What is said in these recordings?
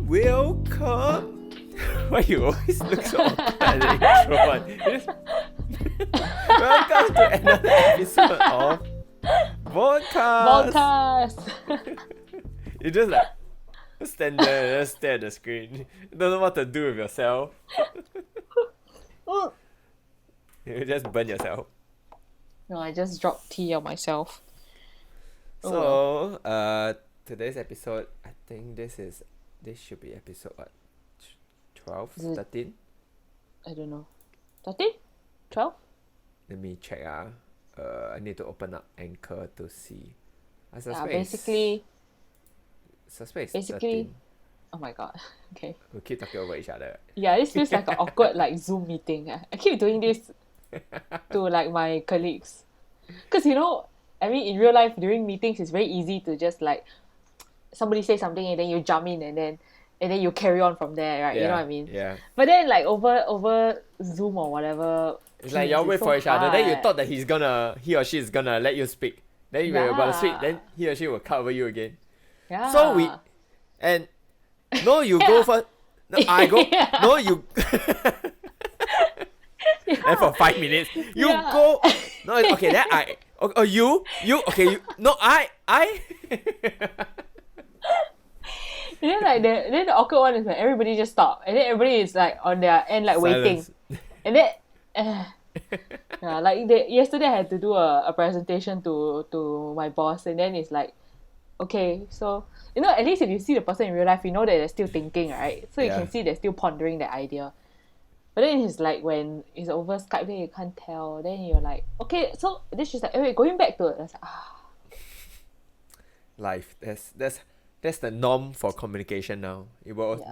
Welcome. Why you always look so awkward at the intro one? Welcome to another episode of Baldcast. You just like stand there and just stare at the screen. You don't know what to do with yourself. You just burn yourself. No, I just dropped tea on myself. So, today's episode, I think this should be episode what? 12? 13? I don't know. 13? 12? Let me check. I need to open up Anchor to see. I Yeah, suspect it's 13. Oh my god. Okay. We keep talking over each other. Yeah, this feels like an awkward Zoom meeting. I keep doing this to my colleagues. Because in real life during meetings it's very easy to just somebody say something and then you jump in and then you carry on from there, right? Yeah, you know what I mean? Yeah. But then over Zoom or whatever, it's like y'all wait for each other. Then you thought that he or she is gonna let you speak. Then you were about to speak, then he or she will cut over you again. Yeah. So you go first. No, I go. Yeah. No, you. Then for 5 minutes, you go. No, okay. Then I. Oh, you. Okay. You. No, I. And then the awkward one is when everybody just stop and then everybody is on their end waiting, and then yesterday I had to do a presentation to my boss, and then it's okay, so at least if you see the person in real life, you know that they're still thinking, right? So you can see they're still pondering the idea. But then it's when it's over Skype, then you can't tell. Then you're okay, so this is going back to it. Life. That's the norm for communication now.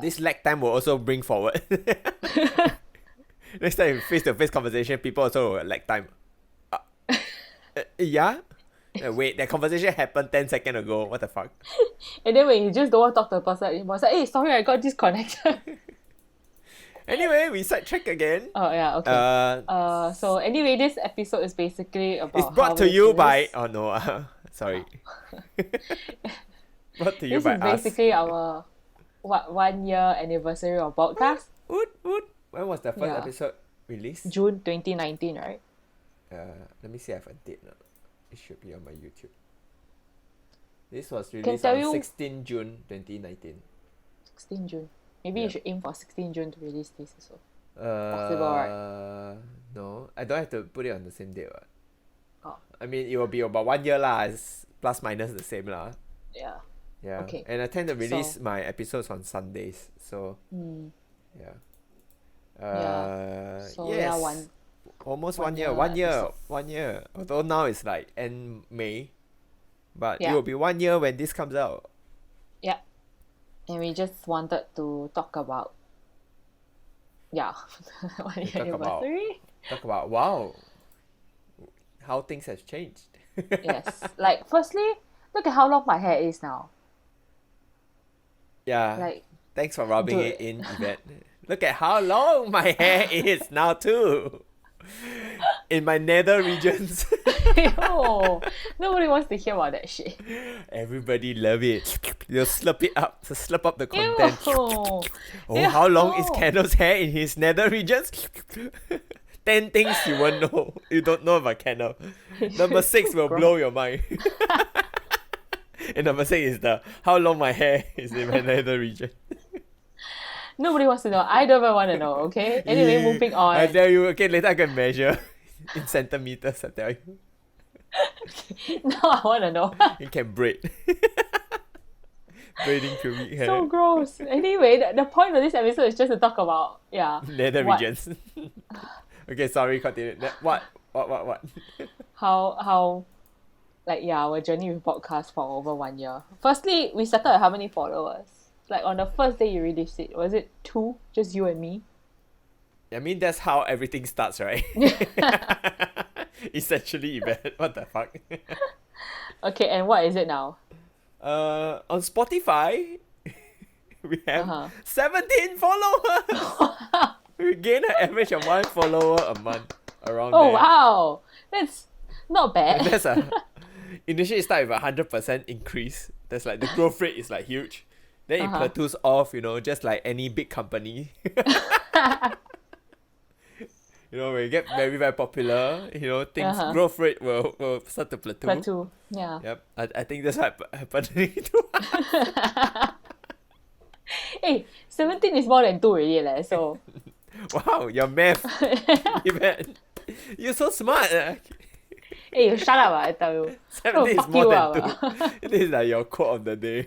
This lag time will also bring forward. Next time face-to-face conversation, people also will lag time. Yeah? Wait, that conversation happened 10 seconds ago. What the fuck? And then when you just don't want to talk to the person, you must say, hey, sorry, I got disconnected. Anyway, we sidetrack again. Oh, yeah, okay. So anyway, this episode is basically about it's brought to you by... Oh, no. Sorry. Brought to you by us. This is basically our 1 year anniversary of Baldcast. Woot. When was the first episode released? June 2019, right? Let me see if I have a date now. It should be on my YouTube. This was released on 16 June 2019. 16 June. Maybe you should aim for 16 June to release this as well. Possible, right? No, I don't have to put it on the same date. Right? Oh. I mean, it will be about 1 year lah. It's plus minus the same lah. Yeah. Yeah. Okay. And I tend to release my episodes on Sundays. So, yeah. So, yes. Almost 1 year. 1 year. 1 year. Although now it's end May. But it will be 1 year when this comes out. Yeah. And we just wanted to talk about 1 year anniversary. Talk about wow. How things have changed. Yes. Firstly, look at how long my hair is now. Yeah. Thanks for rubbing it in, Yvette. Look at how long my hair is now too. In my nether regions. Yo, nobody wants to hear about that shit. Everybody love it. They'll slurp it up. So slurp up the content. Ew. How long is Kenneth's hair in his nether regions? 10 things you won't know. You don't know about Kenneth. Number 6 will blow your mind. And number 6 is how long my hair is in my nether region. Nobody wants to know. I don't even want to know, okay? Anyway, moving on. I tell you, okay, later I can measure in centimeters, I tell you. Now I want to know. You can braid. Braiding pubic hair. So gross. Anyway, the point of this episode is just to talk about, nether regions. Okay, sorry, continue. What? How our journey with podcast for over 1 year. Firstly, we started at how many followers? On the first day you released it, was it 2? Just you and me? I mean, that's how everything starts, right? Essentially, Yvette. What the fuck? Okay, and what is it now? On Spotify, we have 17 followers. We gain an average of 1 follower a month around there. Oh, wow. That's not bad. And that's initially it started with 100% increase. That's the growth rate is huge. Then it plateaus off, just like any big company. When you get very, very popular, things growth rate will start to plateau. Plateau, yeah. Yep, I think that's what happening to us. Hey, 17 is more than 2 already, leh, so. Wow, your math. You're so smart. Hey, you shut up, I tell you. 17 is more than 2. This is like your quote of the day.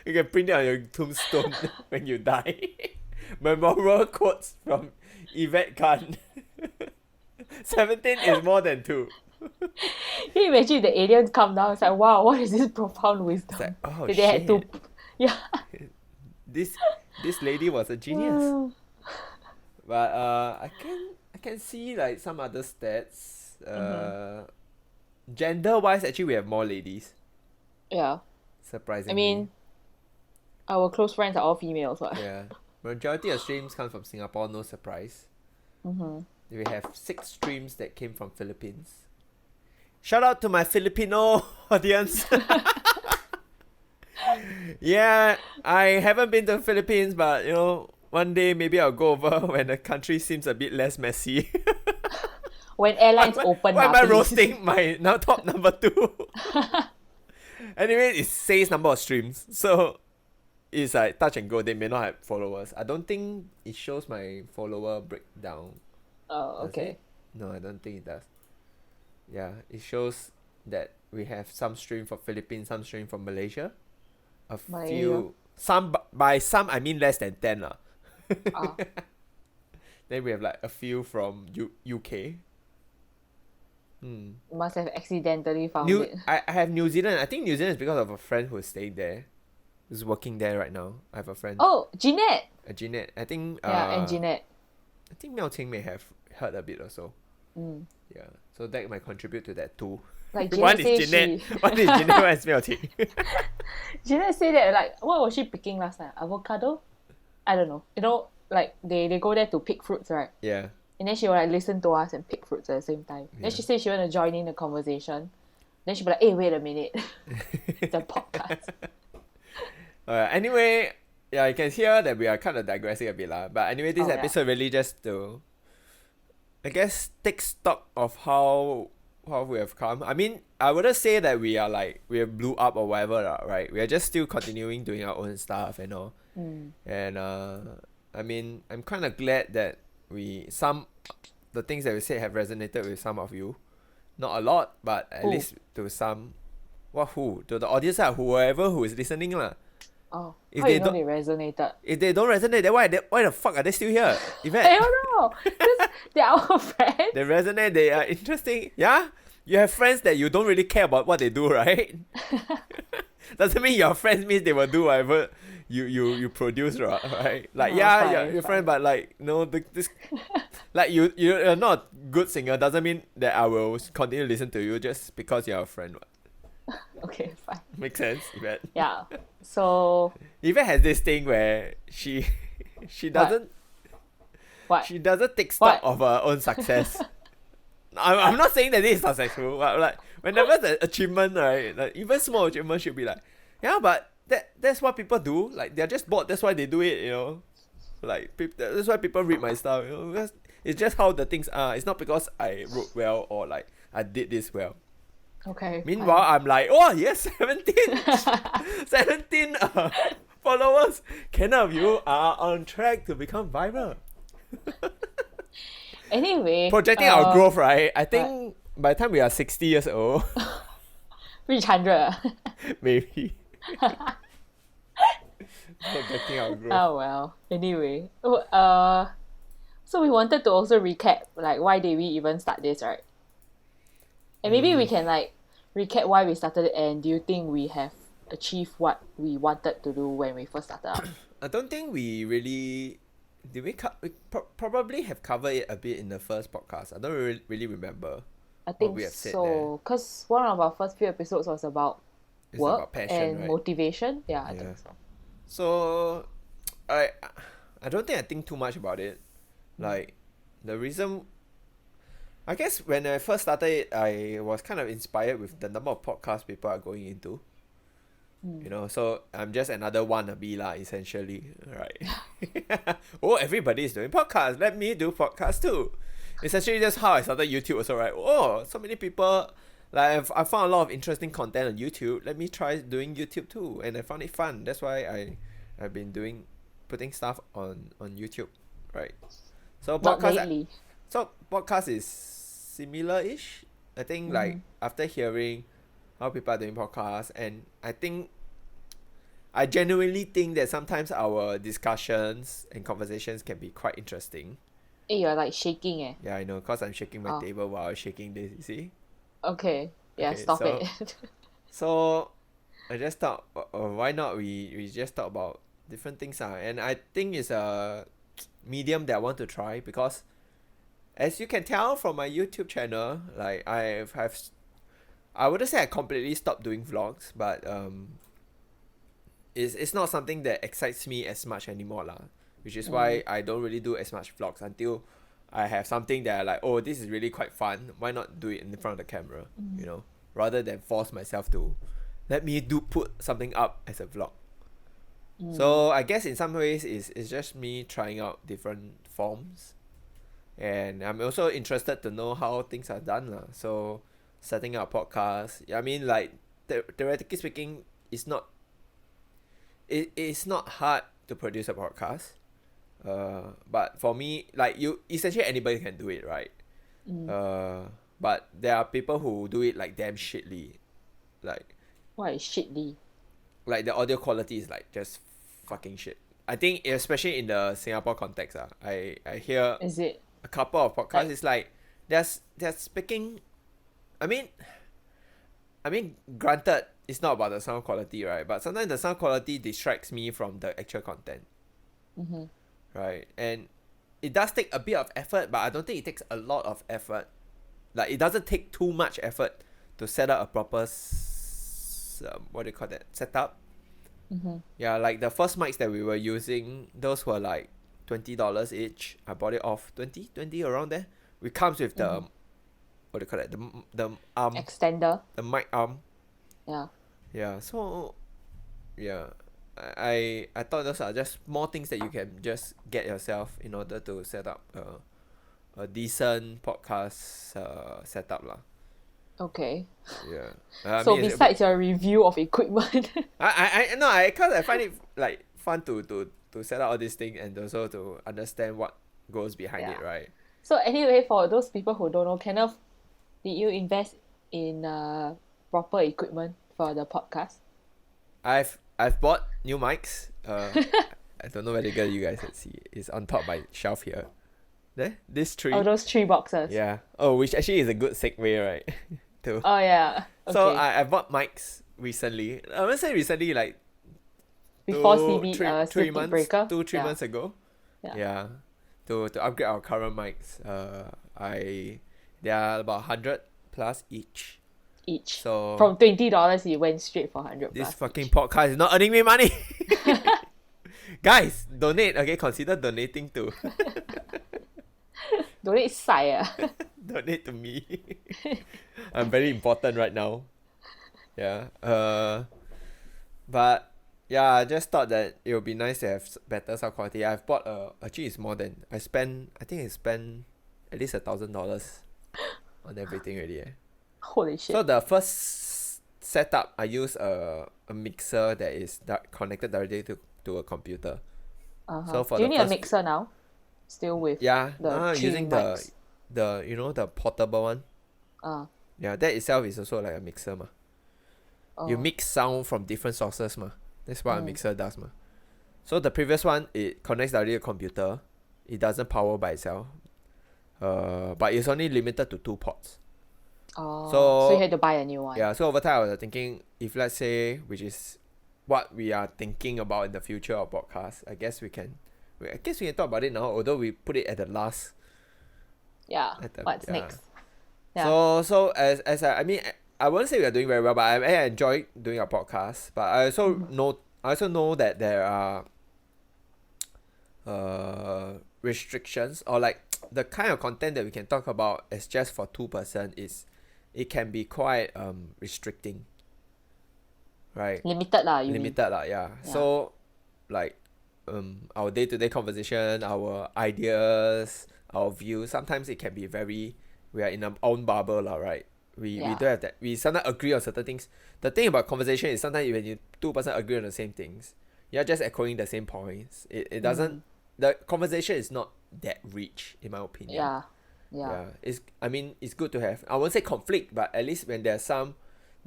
You can print it on your tombstone when you die. Memorable quotes from Yvette Khan. 17 is more than 2. Can you imagine the aliens come down? It's like, wow, what is this profound wisdom? It's like, oh, that shit. they had to, yeah. This lady was a genius. But I can see like some other stats. Gender wise, actually we have more ladies. Yeah. Surprisingly. I mean, our close friends are all females. Right? Yeah. Majority of streams come from Singapore, no surprise. We have 6 streams that came from Philippines. Shout out to my Filipino audience. Yeah, I haven't been to the Philippines, but one day maybe I'll go over when the country seems a bit less messy. When airlines open. Why am I roasting my top number 2? Anyway, it says number of streams, so it's like touch and go. They may not have followers. I don't think it shows my follower breakdown. Oh, okay. No, I don't think it does. Yeah, it shows that we have some stream from Philippines, some stream from Malaysia. A few, by some I mean less than 10 lah. Then we have like a few from UK. You must have accidentally found it. I have New Zealand. I think New Zealand is because of a friend who's staying there, who's working there right now. I have a friend. Oh, Jeanette. Jeanette. I think. And Jeanette. I think Miao Ting may have heard a bit or so. Yeah, so that might contribute to that too. Like one is Jeanette, one is Jeanette, one is Miao Ting. Jeanette said that, like, what was she picking last time? Avocado? I don't know. Like they go there to pick fruits, right? Yeah. And then she will like listen to us and pick fruits at the same time. Then she said she want to join in the conversation. Then she'll be like, hey, wait a minute. It's a podcast. Anyway, yeah, you can hear that we are kind of digressing a bit lah. But anyway, this episode really just to, I guess, take stock of how we have come. I mean, I wouldn't say that we have blew up or whatever, right? We are just still continuing doing our own stuff and all. And I mean, I'm kind of glad that the things that we said have resonated with some of you. Not a lot, but at least to some. To the audience, whoever who is listening lah. Oh, if how they you know don't, they resonated? If they don't resonate, then why the fuck are they still here? Yvette? I don't know. Because they're our friends. They resonate, they are interesting. Yeah? You have friends that you don't really care about what they do, right? Doesn't mean your friends means they will do whatever you produce, right? Like, you're friend, but like, this like you're not a good singer doesn't mean that I will continue to listen to you just because you're a friend. Okay, fine. Makes sense, Yvette? Yeah. So Yvette has this thing where she doesn't she doesn't take stock of her own success. I'm not saying that this is successful, but like whenever the achievement, right, like even small achievement should be like, yeah, but that's what people do. Like they're just bored, that's why they do it, Like that's why people read my stuff, because it's just how the things are. It's not because I wrote well or like I did this well. Okay. Meanwhile, I'm like, oh yes, 17 followers. Kenneth, you are on track to become viral. Anyway, projecting our growth, right? I think by the time we are 60 years old, reach 100. Maybe. Projecting our growth. Oh well. Anyway, so we wanted to also recap, like, why did we even start this, right? And maybe we can like recap why we started it, and do you think we have achieved what we wanted to do when we first started out? I don't think we really did. We probably have covered it a bit in the first podcast. I don't really remember. I think so, because one of our first few episodes was about work about passion, and right? motivation. Yeah, I think so. So, I don't think I think too much about it. Like, the reason, I guess when I first started it, I was kind of inspired with the number of podcasts people are going into. You know, so I'm just another wannabe lah, essentially, right? Oh, everybody is doing podcasts. Let me do podcasts too. Essentially, that's how I started YouTube also, right? Oh, so many people, like I found a lot of interesting content on YouTube. Let me try doing YouTube too, and I found it fun. That's why I've been putting stuff on YouTube, right? So Not lately. So podcast is similar-ish. I think like after hearing how people are doing podcasts, and I genuinely think that sometimes our discussions and conversations can be quite interesting. Hey, you're like shaking eh. Yeah, I know, cause I'm shaking my table while I'm shaking this. You see? Okay. Yeah, Okay, stop so- it. So I just thought, why not we just talk about different things, and I think it's a medium that I want to try because, as you can tell from my YouTube channel, like I wouldn't say I completely stopped doing vlogs, but it's not something that excites me as much anymore lah. Which is why I don't really do as much vlogs until I have something that I like, oh, this is really quite fun. Why not do it in front of the camera? You know, rather than force myself to let me put something up as a vlog. So I guess in some ways it's just me trying out different forms. And I'm also interested to know how things are done lah. So setting up a podcast, I mean, like theoretically speaking, it's not hard to produce a podcast. But for me, like essentially anybody can do it, right? But there are people who do it like damn shitly. Like What is shitly? like the audio quality is like just fucking shit. I think especially in the Singapore context, I hear Is it? a couple of podcasts. Like- It's like they're speaking. I mean, granted, it's not about the sound quality, right? But sometimes the sound quality distracts me from the actual content, right? And it does take a bit of effort, but I don't think it takes a lot of effort. Like it doesn't take too much effort to set up a proper what do you call that, setup. Yeah, like the first mics that we were using, those were like $20 each. I bought it off 20 around there. It comes with the what do you call it, the arm, Extender. the mic arm. Yeah. Yeah, so yeah, I thought those are just small things that you can just get yourself in order to set up a decent podcast setup lah. Okay. Yeah. I So mean, besides your review of equipment, cause I find it like fun to set up all these things and also to understand what goes behind it, Yeah. right? so anyway, for those people who don't know, Kenneth, did you invest in proper equipment for the podcast? I've bought new mics. I don't know whether you guys can see. It's on top my shelf here. There, this tree. Oh, those 3 boxes. Yeah. Oh, which actually is a good segue, right? to Oh yeah. Okay. So I bought mics recently. I won't say recently, like Before three circuit months, breaker. 3 months ago. Yeah. Yeah. To upgrade our current mics. They are about 100 plus each. Each. So From $20, you went straight for 100 this plus. fucking podcast is not earning me money. Guys, donate. Okay, consider donating to Donate sai ah. donate to me. I'm very important right now. Yeah. But yeah, I just thought that it would be nice to have better sound quality. I've bought actually it's more than I spent at least $1,000 on everything already. Holy shit. So the first setup, I use a mixer that is connected directly to a computer. So for Do you the need a first mixer now? Still with Yeah, the three using mics. the the portable one. Yeah, that itself is also like a mixer ma. You mix sound from different sources ma. That's what a mixer does ma. So the previous one, it connects directly to a computer. It doesn't power by itself. But it's only limited to 2 ports. So you had to buy a new one. Yeah, so over time I was thinking, if let's say, which is what we are thinking about in the future of podcast, I guess we can talk about it now, although we put it at the last. Yeah. What's yeah. next? Yeah. So as I mean, I won't say we are doing very well, but I enjoy doing a podcast. But I also know that there are restrictions, or like the kind of content that we can talk about as just for 2 person it can be quite restricting, right? Limited lah, you mean? Limited lah, yeah. So like our day-to-day conversation, our ideas, our views, sometimes it can be very, we are in our own bubble lah, right? We don't have that. We sometimes agree on certain things. The thing about conversation is sometimes when you two person agree on the same things, you're just echoing the same points. It doesn't, the conversation is not that rich in my opinion. Yeah. It's good to have, I won't say conflict, but at least when there's some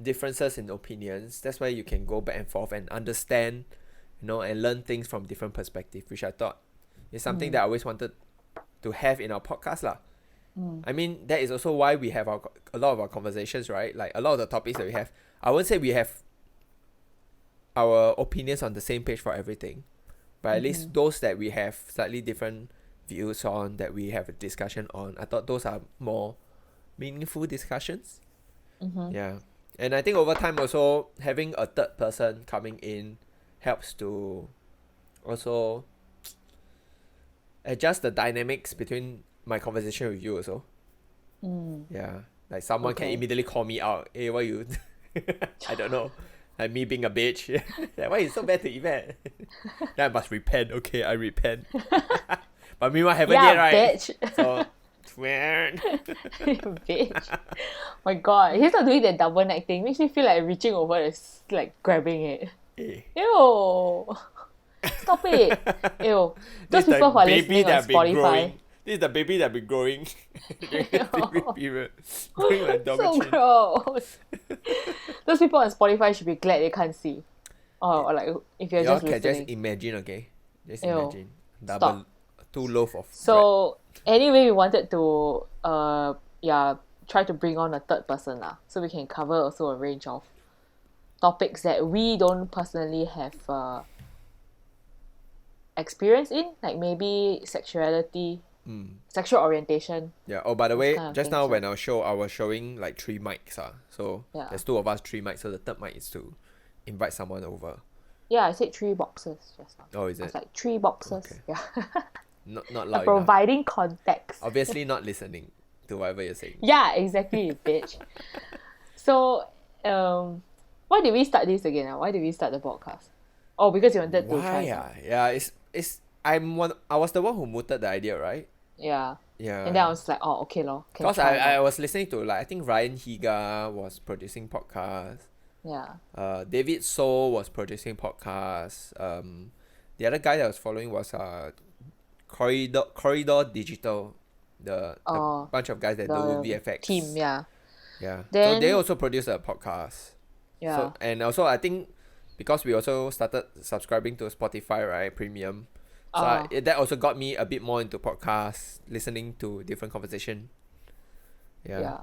differences in opinions, that's why you can go back and forth and understand, and learn things from different perspectives, which I thought is something that I always wanted to have in our podcast lah. I mean, that is also why we have a lot of our conversations, right? Like a lot of the topics that we have, I won't say we have our opinions on the same page for everything, but at least those that we have slightly different views on, that we have a discussion on, I thought those are more meaningful discussions. Yeah. And I think over time also, having a third person coming in helps to also adjust the dynamics between my conversation with you also. Yeah. Like someone can immediately call me out. Hey, why you... I don't know. Like me being a bitch. Like, why you so bad to Yvette? Then I must repent. Okay, I repent. But meanwhile, I haven't yet, right? Bitch. So... Bitch. My god, he's not doing that double neck thing. Makes me feel like reaching over and like grabbing it. Ew. Stop it. Ew. Those people who are listening on Spotify. This is the baby that been growing during this baby period. Growing like dog So chin. gross. Those people on Spotify should be glad they can't see. Or like if you're Y'all just can listening. just imagine, okay? Just Ew. imagine. Double, 2 loaf of bread. So anyway, we wanted to try to bring on a third person lah, so we can cover also a range of topics that we don't personally have experience in, like maybe sexuality, sexual orientation. Yeah. Oh, by the way, kind of just things, now right? when I was showing like 3 mics. So there's 2 of us, 3 mics. So the third mic is to invite someone over. Yeah, I said 3 boxes just now. Oh, is I was it? like 3 boxes. Okay. Yeah. Not I'm loud enough. providing context. Obviously not listening to whatever you're saying. Yeah, exactly, bitch. So, why did we start this again? Why did we start the podcast? Oh, because you wanted to try. Yeah, I was the one who mooted the idea, right? Yeah. Yeah. And then I was like, oh, okay lor. Because I was listening to, like, I think Ryan Higa was producing podcasts. Yeah. David So was producing podcasts. The other guy that I was following was Corridor Digital, the bunch of guys that do VFX team. Yeah. Yeah. Then, so they also produce a podcast. Yeah. So, and also I think because we also started subscribing to Spotify, right, premium. So that also got me a bit more into podcasts, listening to different conversation. Yeah.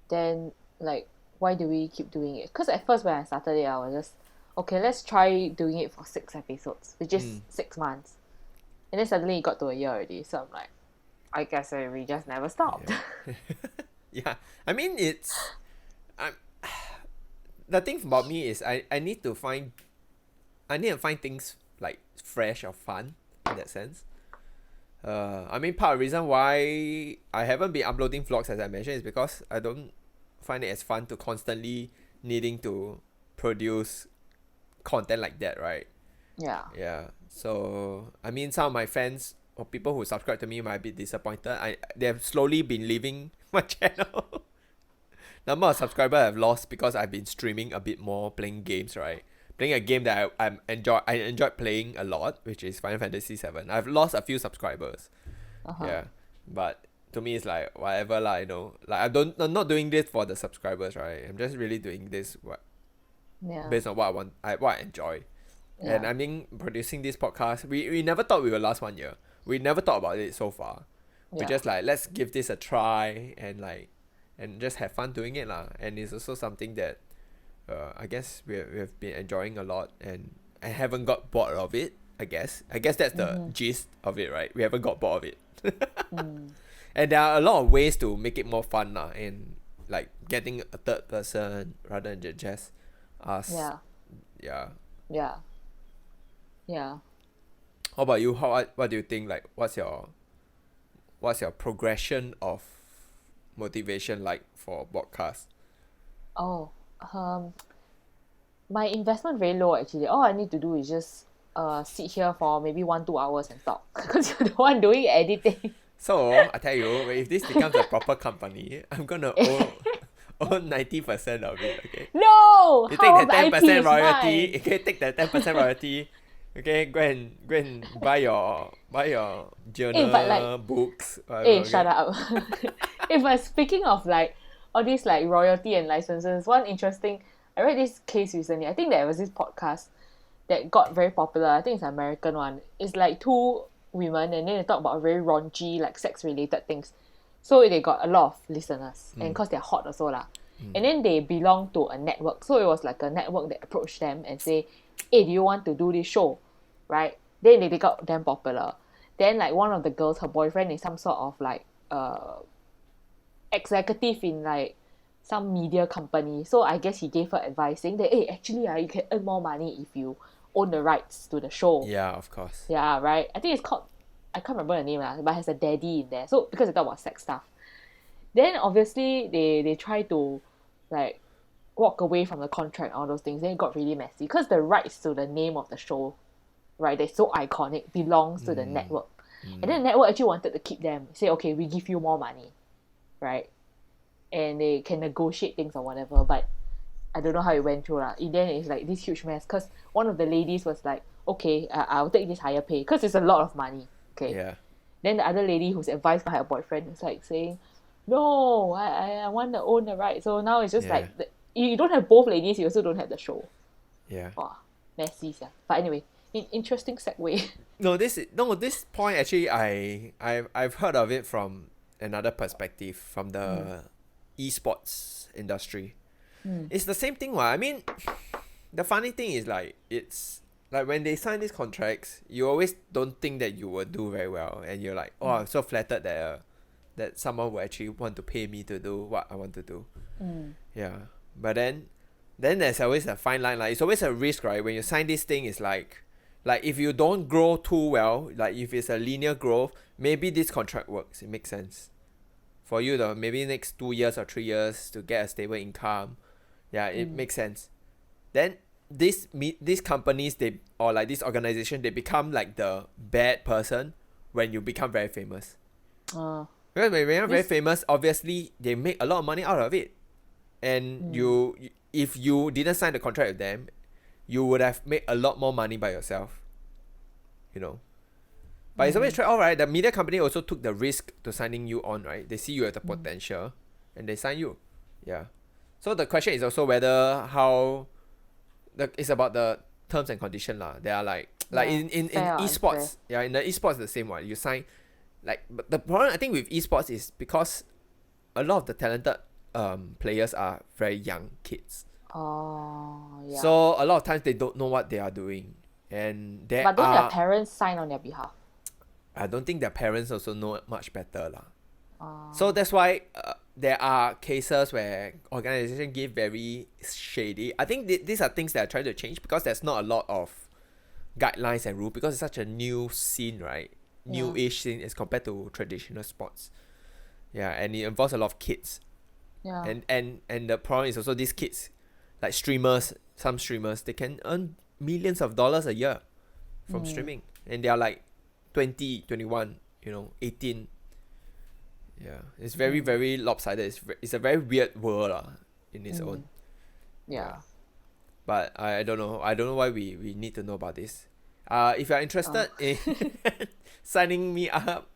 Then like, why do we keep doing it? Because at first when I started it, I was just, okay, let's try doing it for 6 episodes, which is 6 months. And then suddenly it got to a year already. So I'm like, I guess we just never stopped. Yeah. I mean, the thing about me is I need to find things like fresh or fun in that sense. I mean, part of the reason why I haven't been uploading vlogs, as I mentioned, is because I don't find it as fun to constantly needing to produce content like that, right? Yeah. So I mean, some of my fans or people who subscribe to me might be disappointed. They have slowly been leaving my channel. Number of subscribers I've lost because I've been streaming a bit more, playing games, right? Playing a game that I enjoyed playing a lot, which is Final Fantasy 7. I've lost a few subscribers. Yeah. But to me it's like whatever lah, Like I'm not doing this for the subscribers, right? I'm just really doing this based on what I want, what I enjoy. Yeah. And I mean, producing this podcast, we never thought we would last 1 year. We never thought about it so far. We just like, let's give this a try and just have fun doing it lah. And it's also something that I guess we've been enjoying a lot, and I haven't got bored of it. I guess that's the gist of it, right? We haven't got bored of it. And there are a lot of ways to make it more fun lah, and like getting a third person rather than just us. Yeah. How about you? What do you think? Like, what's your progression of motivation like for podcast? my investment very low actually. All I need to do is just sit here for maybe 1-2 hours and talk because you're the one doing editing. So I tell you, if this becomes a proper company, I'm gonna own 90% of it. Okay. No, You how take the the IP 10% is royalty. mine. Okay, take the 10% royalty. Okay, go and buy your journal But like, books. hey, Whatever, shut okay? up. If I speaking of like all these like royalty and licenses, one interesting, I read this case recently. I think there was this podcast that got very popular. I think it's an American one. It's like two women and then they talk about very raunchy, like sex related things. So they got a lot of listeners, and because they're hot also lah. And then they belong to a network. So it was like a network that approached them and say, hey, do you want to do this show? Right? Then they got them popular. Then like one of the girls, her boyfriend is some sort of like executive in like some media company. So I guess he gave her advice saying that, hey, actually you can earn more money if you own the rights to the show. Yeah, of course. Yeah, right. I think it's called, I can't remember the name lah, but it has a daddy in there. So because they talk about sex stuff. Then obviously they try to like walk away from the contract, all those things. Then it got really messy because the rights to the name of the show, right, they're so iconic, belongs to the network. And then the network actually wanted to keep them, say, okay, we give you more money, right? And they can negotiate things or whatever, but I don't know how it went through lah. In the end, it's like this huge mess because one of the ladies was like, okay, I'll take this higher pay because it's a lot of money. Okay. Yeah. Then the other lady who's advised by her boyfriend was like saying, no, I want to own the right. So now it's just Yeah. like, you don't have both ladies, you also don't have the show. Yeah. Wow, messy, yeah. But anyway, interesting segue. This point actually I've heard of it from another perspective, from the esports industry. It's the same thing, what? I mean, the funny thing is like it's like when they sign these contracts, you always don't think that you will do very well, and you're like, oh, I'm so flattered that someone will actually want to pay me to do what I want to do. Yeah, but then there's always a fine line. Like it's always a risk, right? When you sign this thing, it's like if you don't grow too well, like if it's a linear growth, maybe this contract works. It makes sense for you to maybe next 2 years or 3 years to get a stable income. Yeah, it makes sense. Then these companies, they, or like this organization, they become like the bad person when you become very famous. Because when you're very famous, obviously they make a lot of money out of it, and you, if you didn't sign the contract with them, you would have made a lot more money by yourself, you know. But it's always all right. The media company also took the risk to signing you on, right? They see you as the potential, and they sign you. Yeah. So the question is also whether it's about the terms and condition lah. They are like in esports. Yeah, in the esports the same one. You sign like, but the problem I think with esports is because a lot of the talented players are very young kids. Oh, yeah. So a lot of times they don't know what they are doing, and but don't their parents sign on their behalf? I don't think their parents also know much better lah. So that's why there are cases where organizations give very shady. I think these are things that are trying to change because there's not a lot of guidelines and rules because it's such a new scene, right? New-ish scene as compared to traditional sports. Yeah, and it involves a lot of kids. Yeah. And the problem is also these kids, like streamers, some streamers, they can earn millions of dollars a year from streaming. And they are like 20, 21, 18. Yeah, it's very, very lopsided. It's a very weird world in its own. Yeah. But I don't know. I don't know why we need to know about this. If you're interested in signing me up,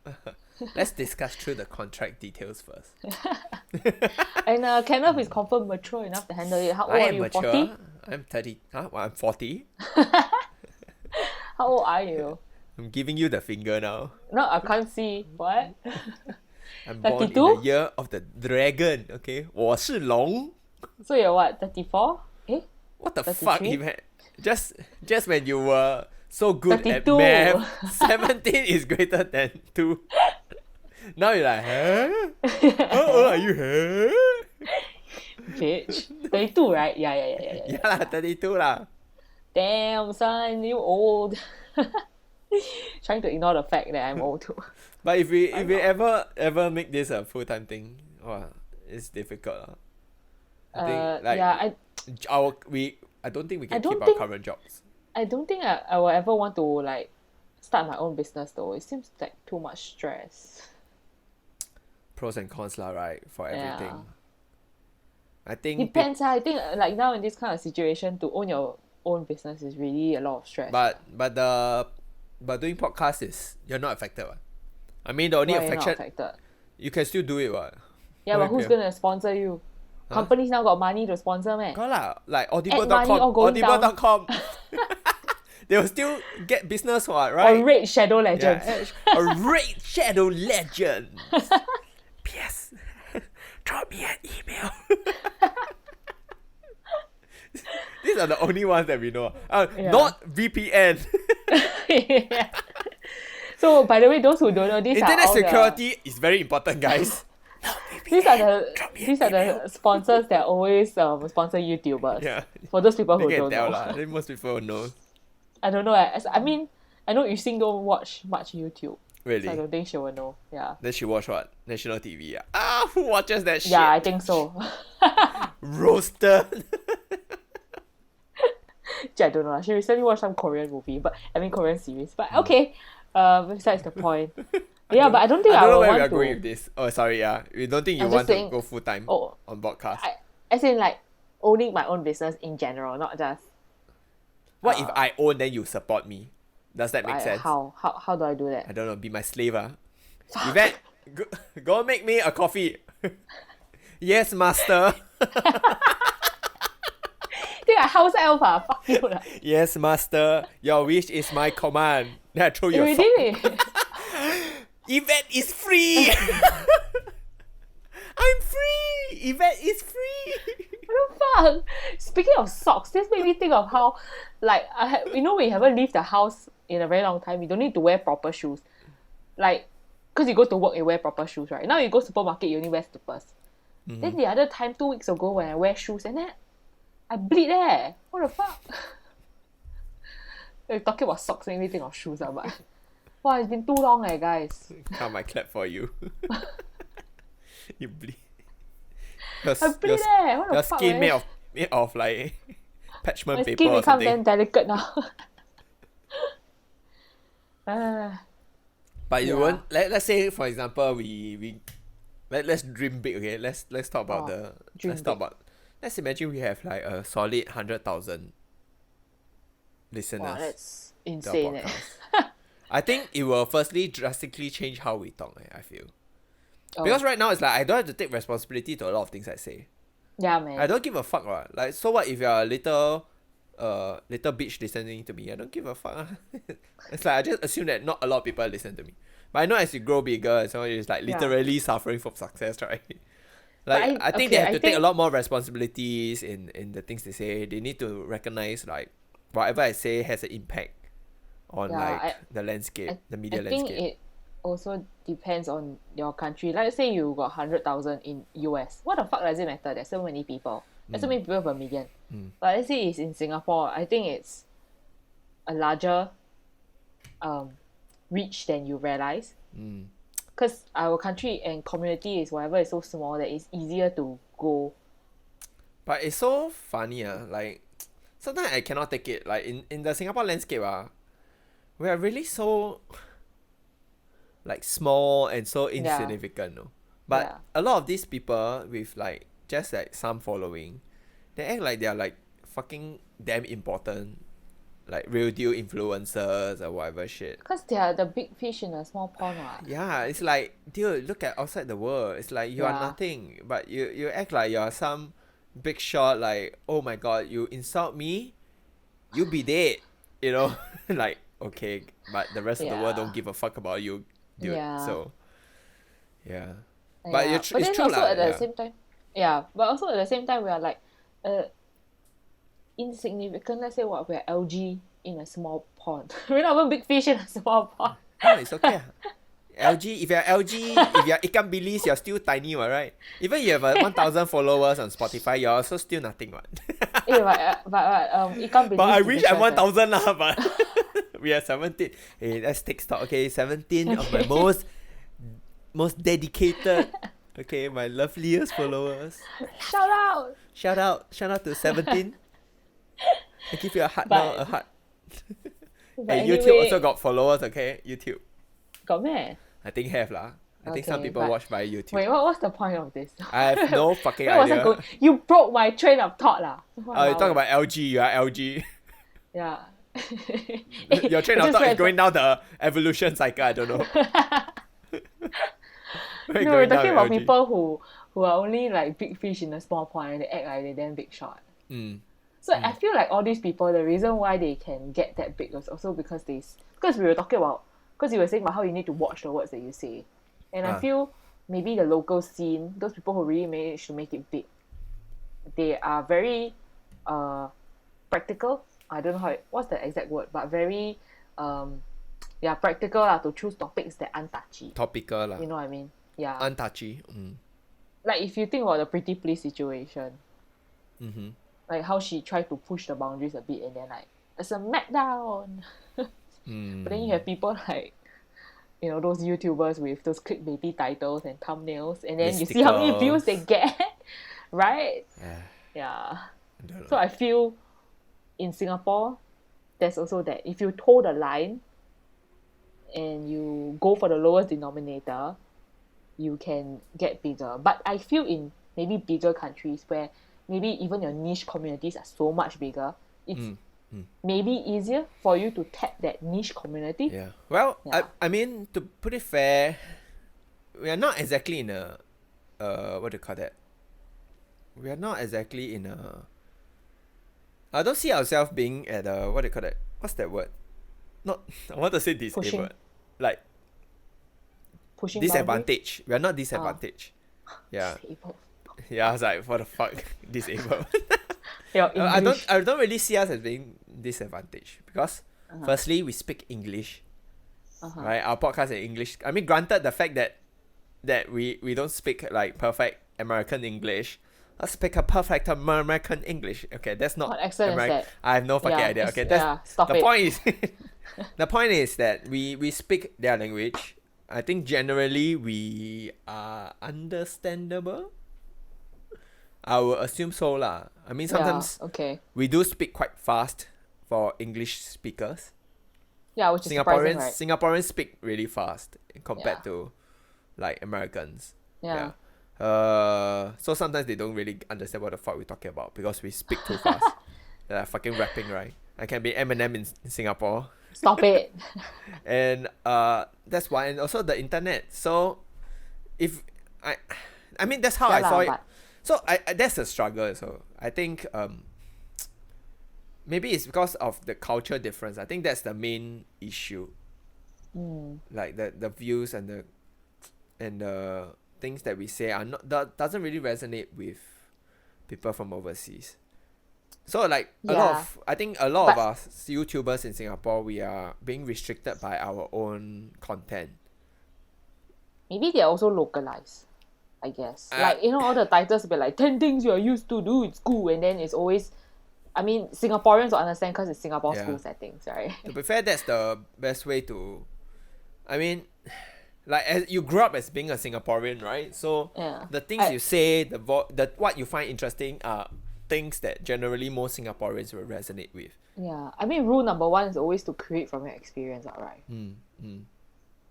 let's discuss through the contract details first. And Kenneth is confirmed mature enough to handle it. How old are you? Mature. 40? I'm 30. I'm 40. How old are you? I'm giving you the finger now. No, I can't see. What? I'm born in 32? the year of the dragon. Okay, 我是龙. So you're what? 34? Eh? What the 33? fuck, man? Just when you were so good 32. at math, 17 is greater than 2. Now you're like, huh? How old are you, huh? Bitch. 32, right? Yeah. Yeah lah, 32 lah. Damn, son, you old. Trying to ignore the fact that I'm old too. But if we ever make this a full-time thing, it's difficult. I think I don't think we I can don't keep our think- current jobs. I don't think I will ever want to like start my own business though. It seems like too much stress. Pros and cons lah, right? For everything. Yeah. I think Depends. I think like now in this kind of situation, to own your own business is really a lot of stress. but doing podcast is you're not affected, what? I mean, the only Why you're not affection affected? you can still do it, what? Yeah, but who's gonna sponsor you? Companies now got money to sponsor, man. Got lah, like money audible.com, all going down. audible.com. They will still get business, what, Or right? Raid Shadow Legends. Yeah, a Raid Shadow Legend. P.S. Drop me an email. These are the only ones that we know. Yeah. Not VPN. Yeah. So by the way, those who don't know, these Internet are all security is very important, guys. these are the sponsors that always sponsor YouTubers. Yeah. For those people They who can don't tell know. lah. I think most people know. I don't know. I mean, I know Yuxing don't watch much YouTube. Really? So I don't think she will know. Yeah. Then she watch what? National TV. Who watches that shit? Yeah, I think so. Roasted. I don't know. She recently watched some Korean movie, Korean series. But okay, besides the point. Yeah, but I don't think I don't know would where we want are to. going with this. Oh, sorry, yeah. We don't think you I'm want just saying- to go full time Oh, on broadcast. as in like owning my own business in general, not just What if I own, then you support me? Does that make sense? how do I do that? I don't know. Be my slave, Yvette, go make me a coffee. Yes, master. Think I house elf fuck you lah. Yes, master. Your wish is my command. Then I throw you a You sock. really? Yvette is free. I'm free. Yvette is free. What the fuck? Speaking of socks, this made me think of how, like, we haven't left the house in a very long time. You don't need to wear proper shoes, like, because you go to work, you wear proper shoes, right? Now you go supermarket, you only wear slippers. Then the other time, 2 weeks ago, when I wear shoes, and then I bleed there. What the fuck? We're talking about socks, made me think of shoes, but wow, it's been too long, guys. Come, I clap for you. You bleed. I bleed there. What the Your fuck? skin man? made of like parchment My paper skin or become something. then delicate now. But you Yeah. won't. Let's say, for example, let's dream big. Okay, let's talk about dream let's talk big. about. Let's imagine we have like a solid 100,000 listeners. Wow, that's to our insane. podcast. I think it will firstly drastically change how we talk. I feel Oh, because right now it's like I don't have to take responsibility to a lot of things I say. yeah, man. I don't give a fuck, right? Like, so what if you're a little bitch listening to me? I don't give a fuck. It's like I just assume that not a lot of people listen to me. But I know as you grow bigger, someone is like literally suffering from success, right? Like I think they have to take a lot more responsibilities in the things they say. They need to recognize like whatever I say has an impact on the landscape, the media I think landscape. it also depends on your country. Let's say you got 100,000 in US. What the fuck does it matter? There's so many people. There's so many people per million. But let's say it's in Singapore. I think it's a larger reach than you realize. Because our country and community is whatever is so small that it's easier to go. But it's so funny, like sometimes I cannot take it. Like in the Singapore landscape, we are really so like small and so insignificant, no? But a lot of these people with like just like some following, they act like they're like fucking damn important, like real deal influencers or whatever shit. Because they are the big fish in a small pond. Yeah, it's like, dude, look at outside the world. It's like you are nothing, but you act like you're some big shot. Like, oh my god, you insult me, you be dead. You know, like, okay, but the rest of the world don't give a fuck about you, dude. So, yeah. But it's then true also lah. at the same time, but also at the same time we are like insignificant. Let's say we're algae in a small pond. We're not even big fish in a small pond. No, it's okay. LG, if you're LG, if you're Ikan Bilis, you're still tiny, right? Even you have 1,000 followers on Spotify, you're also still nothing, what? Ikan Bilis. But I wish I'm 1,000 lah, but we are 17. Hey, let's take stock. Okay, 17 of my most dedicated, okay, my loveliest followers. Shout out Shout out to 17. I give you a heart now, But- a heart. But Hey, YouTube anyway, also got followers, okay? YouTube. got meh? I think have lah. I think some Okay, people but- watch by YouTube. Wait, what's the point of this? I have no fucking Where was I idea. going? You broke my train of thought lah. You talk about LG, you are LG. Yeah. Your train of Just thought is went- going down the evolution cycle, I don't know. Where you No, we're going down talking with about LG? people who are only like big fish in a small pond and they act like they're damn big shot. Mm. So I feel like all these people, the reason why they can get that big was also because because we were talking about, because you were saying about how you need to watch the words that you say. And I feel maybe the local scene, those people who really managed to make it big, they are very practical. I don't know what's the exact word, but very practical lah, to choose topics that aren't touchy. Topical lah. You know what I mean? Yeah. Untouchy. Mm. Like if you think about the Pretty Please situation, Mm-hmm. like how she tried to push the boundaries a bit and then like, it's a smackdown. But then you have people like, you know, those YouTubers with those clickbaity titles and thumbnails, and then you see how many views they get, right? Yeah. I don't know. So I feel in Singapore, there's also that if you toe the line and you go for the lowest denominator, you can get bigger. But I feel in maybe bigger countries where maybe even your niche communities are so much bigger, it's maybe easier for you to tap that niche community. Yeah. Well, Yeah. I mean, to put it fair, we are not exactly in a what do you call that? We are not exactly in a. I don't see ourselves being at a, what do you call that? What's that word? Not, I want to say disabled. Pushing. Like Pushing disadvantage. We are not disadvantaged. Yeah. boundaries. Disabled. Yeah, I was like, what the fuck? Disabled. Your English. I don't really see us as being disadvantaged because firstly we speak English. Right? Our podcast in English. I mean, granted the fact that we don't speak like perfect American English. Let's speak a perfect American English. Okay, that's not What accent is that? I have no fucking idea. it's- Okay, that's stop the it. point is the point is that we speak their language. I think generally we are understandable. I will assume so lah. I mean sometimes okay. we do speak quite fast for English speakers. Yeah, which is surprising, right? Singaporeans speak really fast compared Yeah. to like Americans. Yeah. So sometimes they don't really understand what the fuck we're talking about because we speak too fast. Like fucking rapping, right? I can be Eminem in Singapore. Stop it. And that's why, and also the internet. So if I mean that's how I Yeah saw lah, it. but- So I that's a struggle. So I think maybe it's because of the culture difference. I think that's the main issue. Like the views and the things that we say are not doesn't really resonate with people from overseas. So like I think a lot of us YouTubers in Singapore, we are being restricted by our own content. Maybe they're also localized, I guess. Like, you know, all the titles will be like 10 things you're used to do in school, and then it's always, I mean, Singaporeans will understand because it's Singapore Yeah. school settings, right? To be fair, that's the best way to. I mean, like as you grew up as being a Singaporean, right? So Yeah. the things you say, the what you find interesting are things that generally most Singaporeans will resonate with. Yeah. I mean, rule number one is always to create from your experience, right?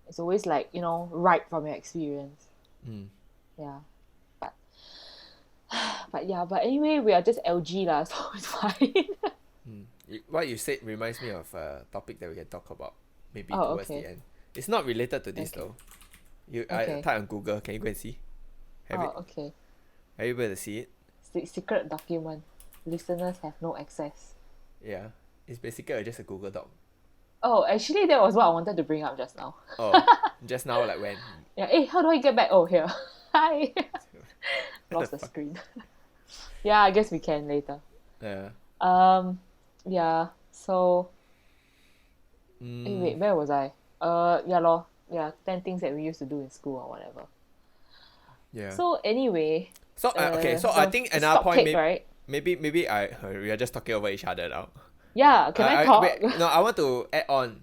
It's always like, you know, write from your experience. Yeah. But anyway, we are just LG lah, so it's fine. What you said reminds me of a topic that we can talk about maybe Oh, towards okay. the end. It's not related to this Okay. though. I Okay. type on Google. Can you go and see? Okay. Are you able to see it? Secret document. Listeners have no access. Yeah. It's basically just a Google Doc. Oh, actually, that was what I wanted to bring up just now. Oh, just now like when? Yeah. Hey, how do I get back? Oh, here. Hi. Lost the fuck? screen. Yeah, I guess we can later. Yeah. Yeah. So, wait, where was I? Yeah, lor. Yeah, 10 things that we used to do in school or whatever. Yeah. So anyway. So okay, so I think another point cake, right? maybe we are just talking over each other now. Yeah, can I talk? Wait, no, I want to add on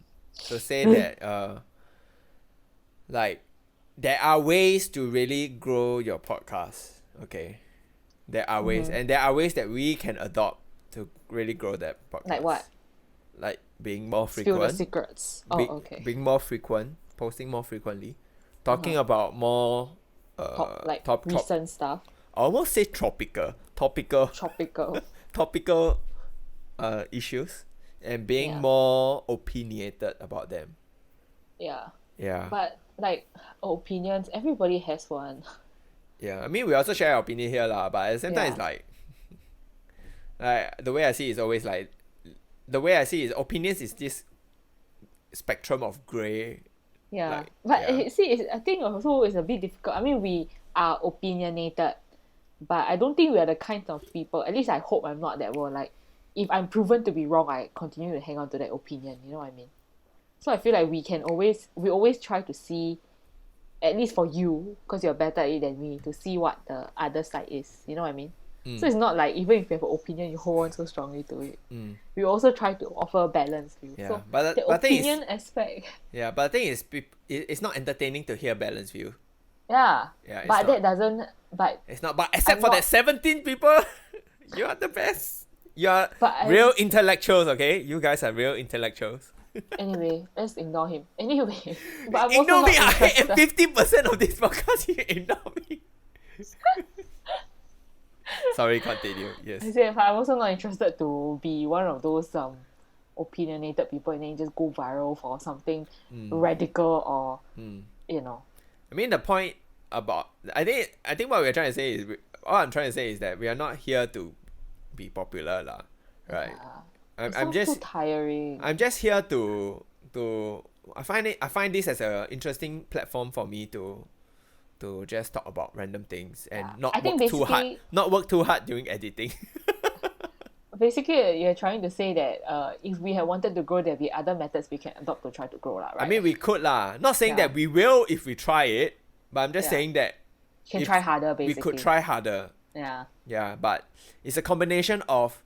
to say that like there are ways to really grow your podcast. Okay, there are ways, and there are ways that we can adopt to really grow that podcast. Like what? Like being more Spill the frequent. secrets. Okay. Being more frequent, posting more frequently, talking about more recent stuff. I almost say topical issues, and being more opinionated about them. Yeah. Yeah. But like opinions, everybody has one. Yeah, I mean we also share our opinion here lah, but at the same time it's like the way I see it is always like opinions is this spectrum of grey. Yeah, I think also it's a bit difficult. I mean, we are opinionated, but I don't think we are the kind of people, at least I hope I'm not, that will like, if I'm proven to be wrong, I continue to hang on to that opinion, you know what I mean? So I feel like we always try to see, at least for you, because you're better at it than me, to see what the other side is, you know what I mean? So it's not like even if you have an opinion, you hold on so strongly to it. We also try to offer balanced view. Yeah, so but the opinion aspect. Yeah, but the thing is, it's not entertaining to hear balanced view. Yeah, Yeah, but that doesn't. But it's not. But except for that 17 people, you are the best. You are real intellectuals. Okay, you guys are real intellectuals. Anyway, let's ignore him. Anyway, but I'm ignore also me. not interested. I 50% of this podcast, you ignore me. Sorry, continue. Yes. I say, I'm also not interested to be one of those opinionated people and then just go viral for something radical or you know. I mean, the point about I think what we're trying to say is all I'm trying to say is that we are not here to be popular lah, right? Yeah. I'm just too tiring. I'm just here to I find this as an interesting platform for me to just talk about random things and not work too hard during editing. Basically, you're trying to say that if we had wanted to grow, there'll be other methods we can adopt to try to grow, right? I mean, we could lah. Not saying that we will if we try it, but I'm just saying that you can try harder. Basically, we could try harder. Yeah. Yeah, but it's a combination of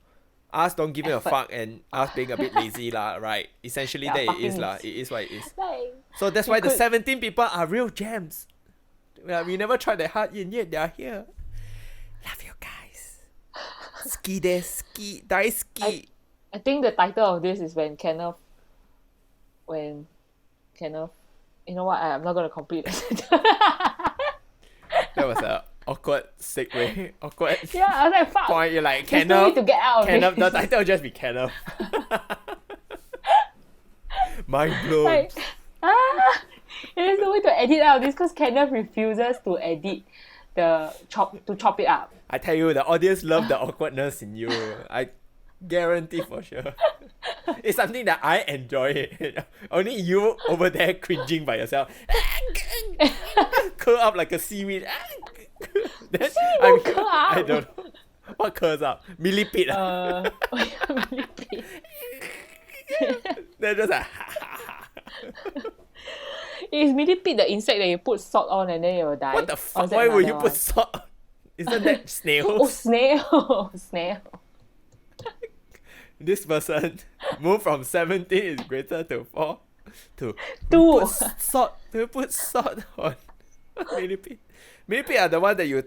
us don't give a fuck and us being a bit lazy lah, right? Essentially, that it is lah. It is what it is. So that's why the 17 people are real gems. Well, we never tried that hard and yet they are here. Love you guys. Ski there, ski, die ski. I think the title of this is when Kenneth, you know what? I'm not going to complete it. That was a awkward segue. Awkward. Yeah, I was like, fuck. Point. You're like, Kenneth. No need to get out of Kenneth. it. The title will just be Kenneth. Mind blown. Like, there's no way to edit out of this because Kenneth refuses to edit to chop it up. I tell you, the audience love the awkwardness in you. I guarantee for sure. It's something that I enjoy. Only you over there cringing by yourself. Curl up like a seaweed. Then I don't know. What curls up? Millipede. Millipede. They're just like Is millipede the insect that you put salt on and then it will die? What the fuck? Why would you put salt on? Isn't that snails? Oh, snail. Snail. This person moved from 17 is greater to 4 to 2. Put salt on millipede. Millipede are the one that you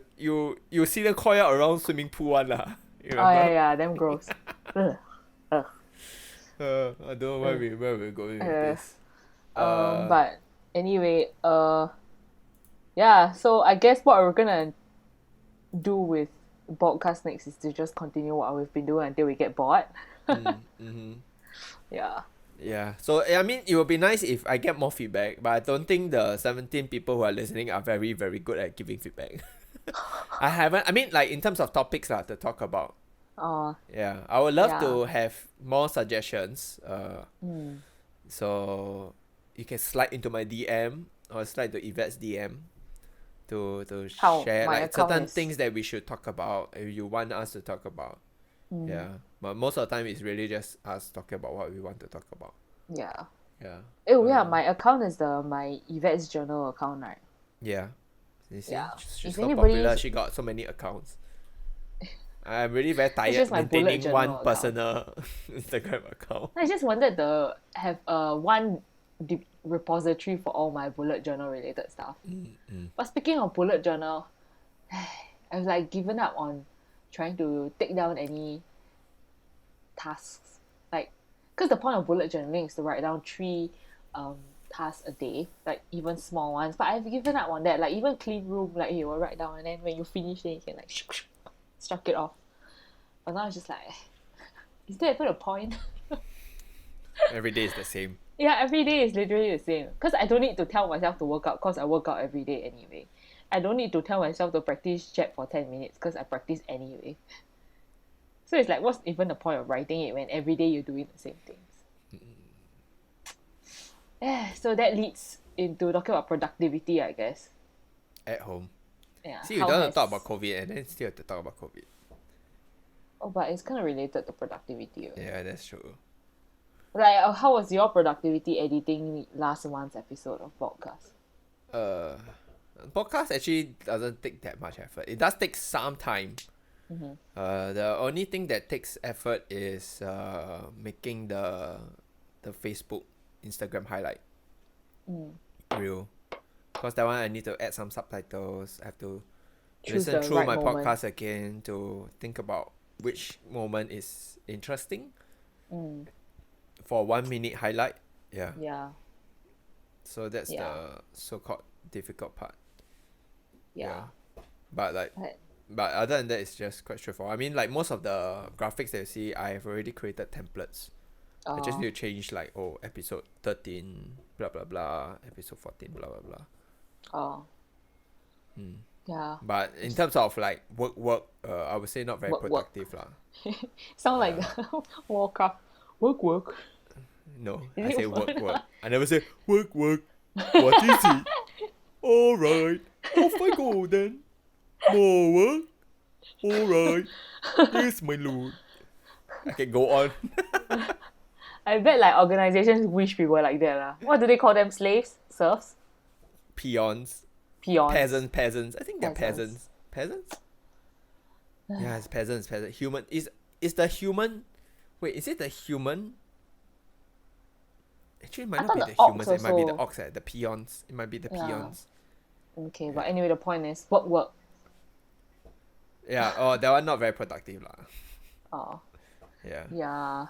see them coil around swimming pool one lah. Yeah, them gross. I don't know where we're going with this. But anyway, yeah, so I guess what we're gonna do with Baldcast next is to just continue what we've been doing until we get bored. Yeah. So I mean, it would be nice if I get more feedback, but I don't think the 17 people who are listening are very, very good at giving feedback. I mean, like in terms of topics to talk about. Yeah, I would love to have more suggestions. So you can slide into my DM or slide to Yvette's DM to share like certain things that we should talk about if you want us to talk about. Yeah, but most of the time it's really just us talking about what we want to talk about. Yeah. Yeah. My account is my Yvette's journal account, right? Yeah. You see? Yeah. She's so popular. She got so many accounts. I'm really very tired maintaining one personal Instagram account. I just wanted to have one repository for all my bullet journal related stuff. But speaking of bullet journal, I've like given up on trying to take down any tasks. Like, because the point of bullet journaling is to write down 3 tasks a day, like even small ones. But I've given up on that. Like even clean room, like you will write down, and then when you finish, then you can like struck it off. But now it's just like, is there even a point? Every day is the same. Yeah, every day is literally the same. Because I don't need to tell myself to work out because I work out every day anyway. I don't need to tell myself to practice chat for 10 minutes because I practice anyway. So it's like, what's even the point of writing it when every day you're doing the same things? Yeah, so that leads into talking about productivity, I guess. At home. Yeah. See, you don't want to talk about COVID and then still have to talk about COVID. Oh, but it's kind of related to productivity. Right? Yeah, that's true. Like, how was your productivity editing last month's episode of Baldcast? Podcast actually doesn't take that much effort. It does take some time. The only thing that takes effort is making the Facebook, Instagram highlight reel. Because that one I need to add some subtitles. I have to listen through right my moment. podcast again to think about which moment is interesting for 1 minute highlight. Yeah. So that's the so-called difficult part. Yeah. But other than that, it's just quite straightforward. I mean, like most of the graphics that you see, I have already created templates. I just need to change like, episode 13, blah, blah, blah, episode 14, blah, blah, blah. Oh. Yeah. But in terms of like work, I would say not very productive lah. Sound like Warcraft. Work. No, Is I it say work? work. I never say work. What is it? Alright, off I go then. More work? Alright, here's my loot. I can go on. I bet like organizations wish we were like that lah. What do they call them? Slaves? Serfs? Peons. Peons? Peasants. I think they're Peasants. Peasants? Yeah, it's peasants. Human. Is the human... Wait, is it the human? Actually, it might not be the humans. It might be the ox. The peons. It might be the peons. Okay, but anyway, the point is work. Yeah, that one not very productive lah. Oh. Yeah. Yeah.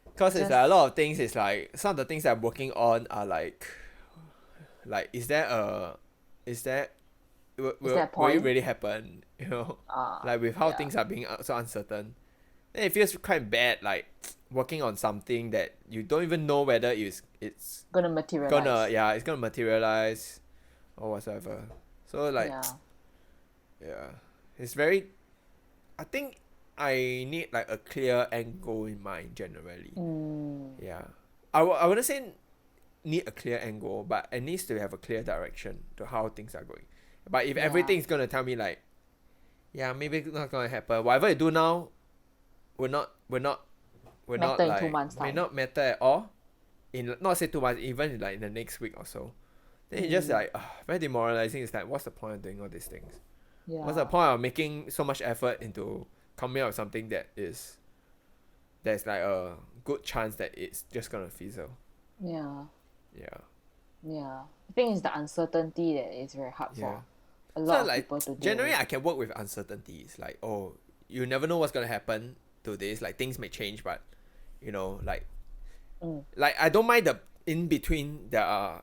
Because it's like a lot of things. It's like some of the things that I'm working on are like will it really happen? You know, like with how things are being so uncertain, then it feels quite bad. Like working on something that you don't even know whether it's gonna materialize. It's gonna materialize or whatsoever. So like, it's very. I think I need like a clear end goal in mind generally. Yeah, I wouldn't say need a clear end goal, but it needs to have a clear direction to how things are going. But if everything is gonna tell me like, maybe it's not gonna happen. Whatever you do now, we're not like 2 months time. may not matter at all. In not say 2 months, even like in the next week or so. Then it's just like very demoralizing. It's like, what's the point of doing all these things? Yeah. What's the point of making so much effort into coming up with something there's like a good chance that it's just gonna fizzle? Yeah. Yeah. I think it's the uncertainty that is very hard for a lot of people to do. Generally, I can work with uncertainties. Like, you never know what's gonna happen to this. Like, things may change, but you know, like I don't mind the in between. There are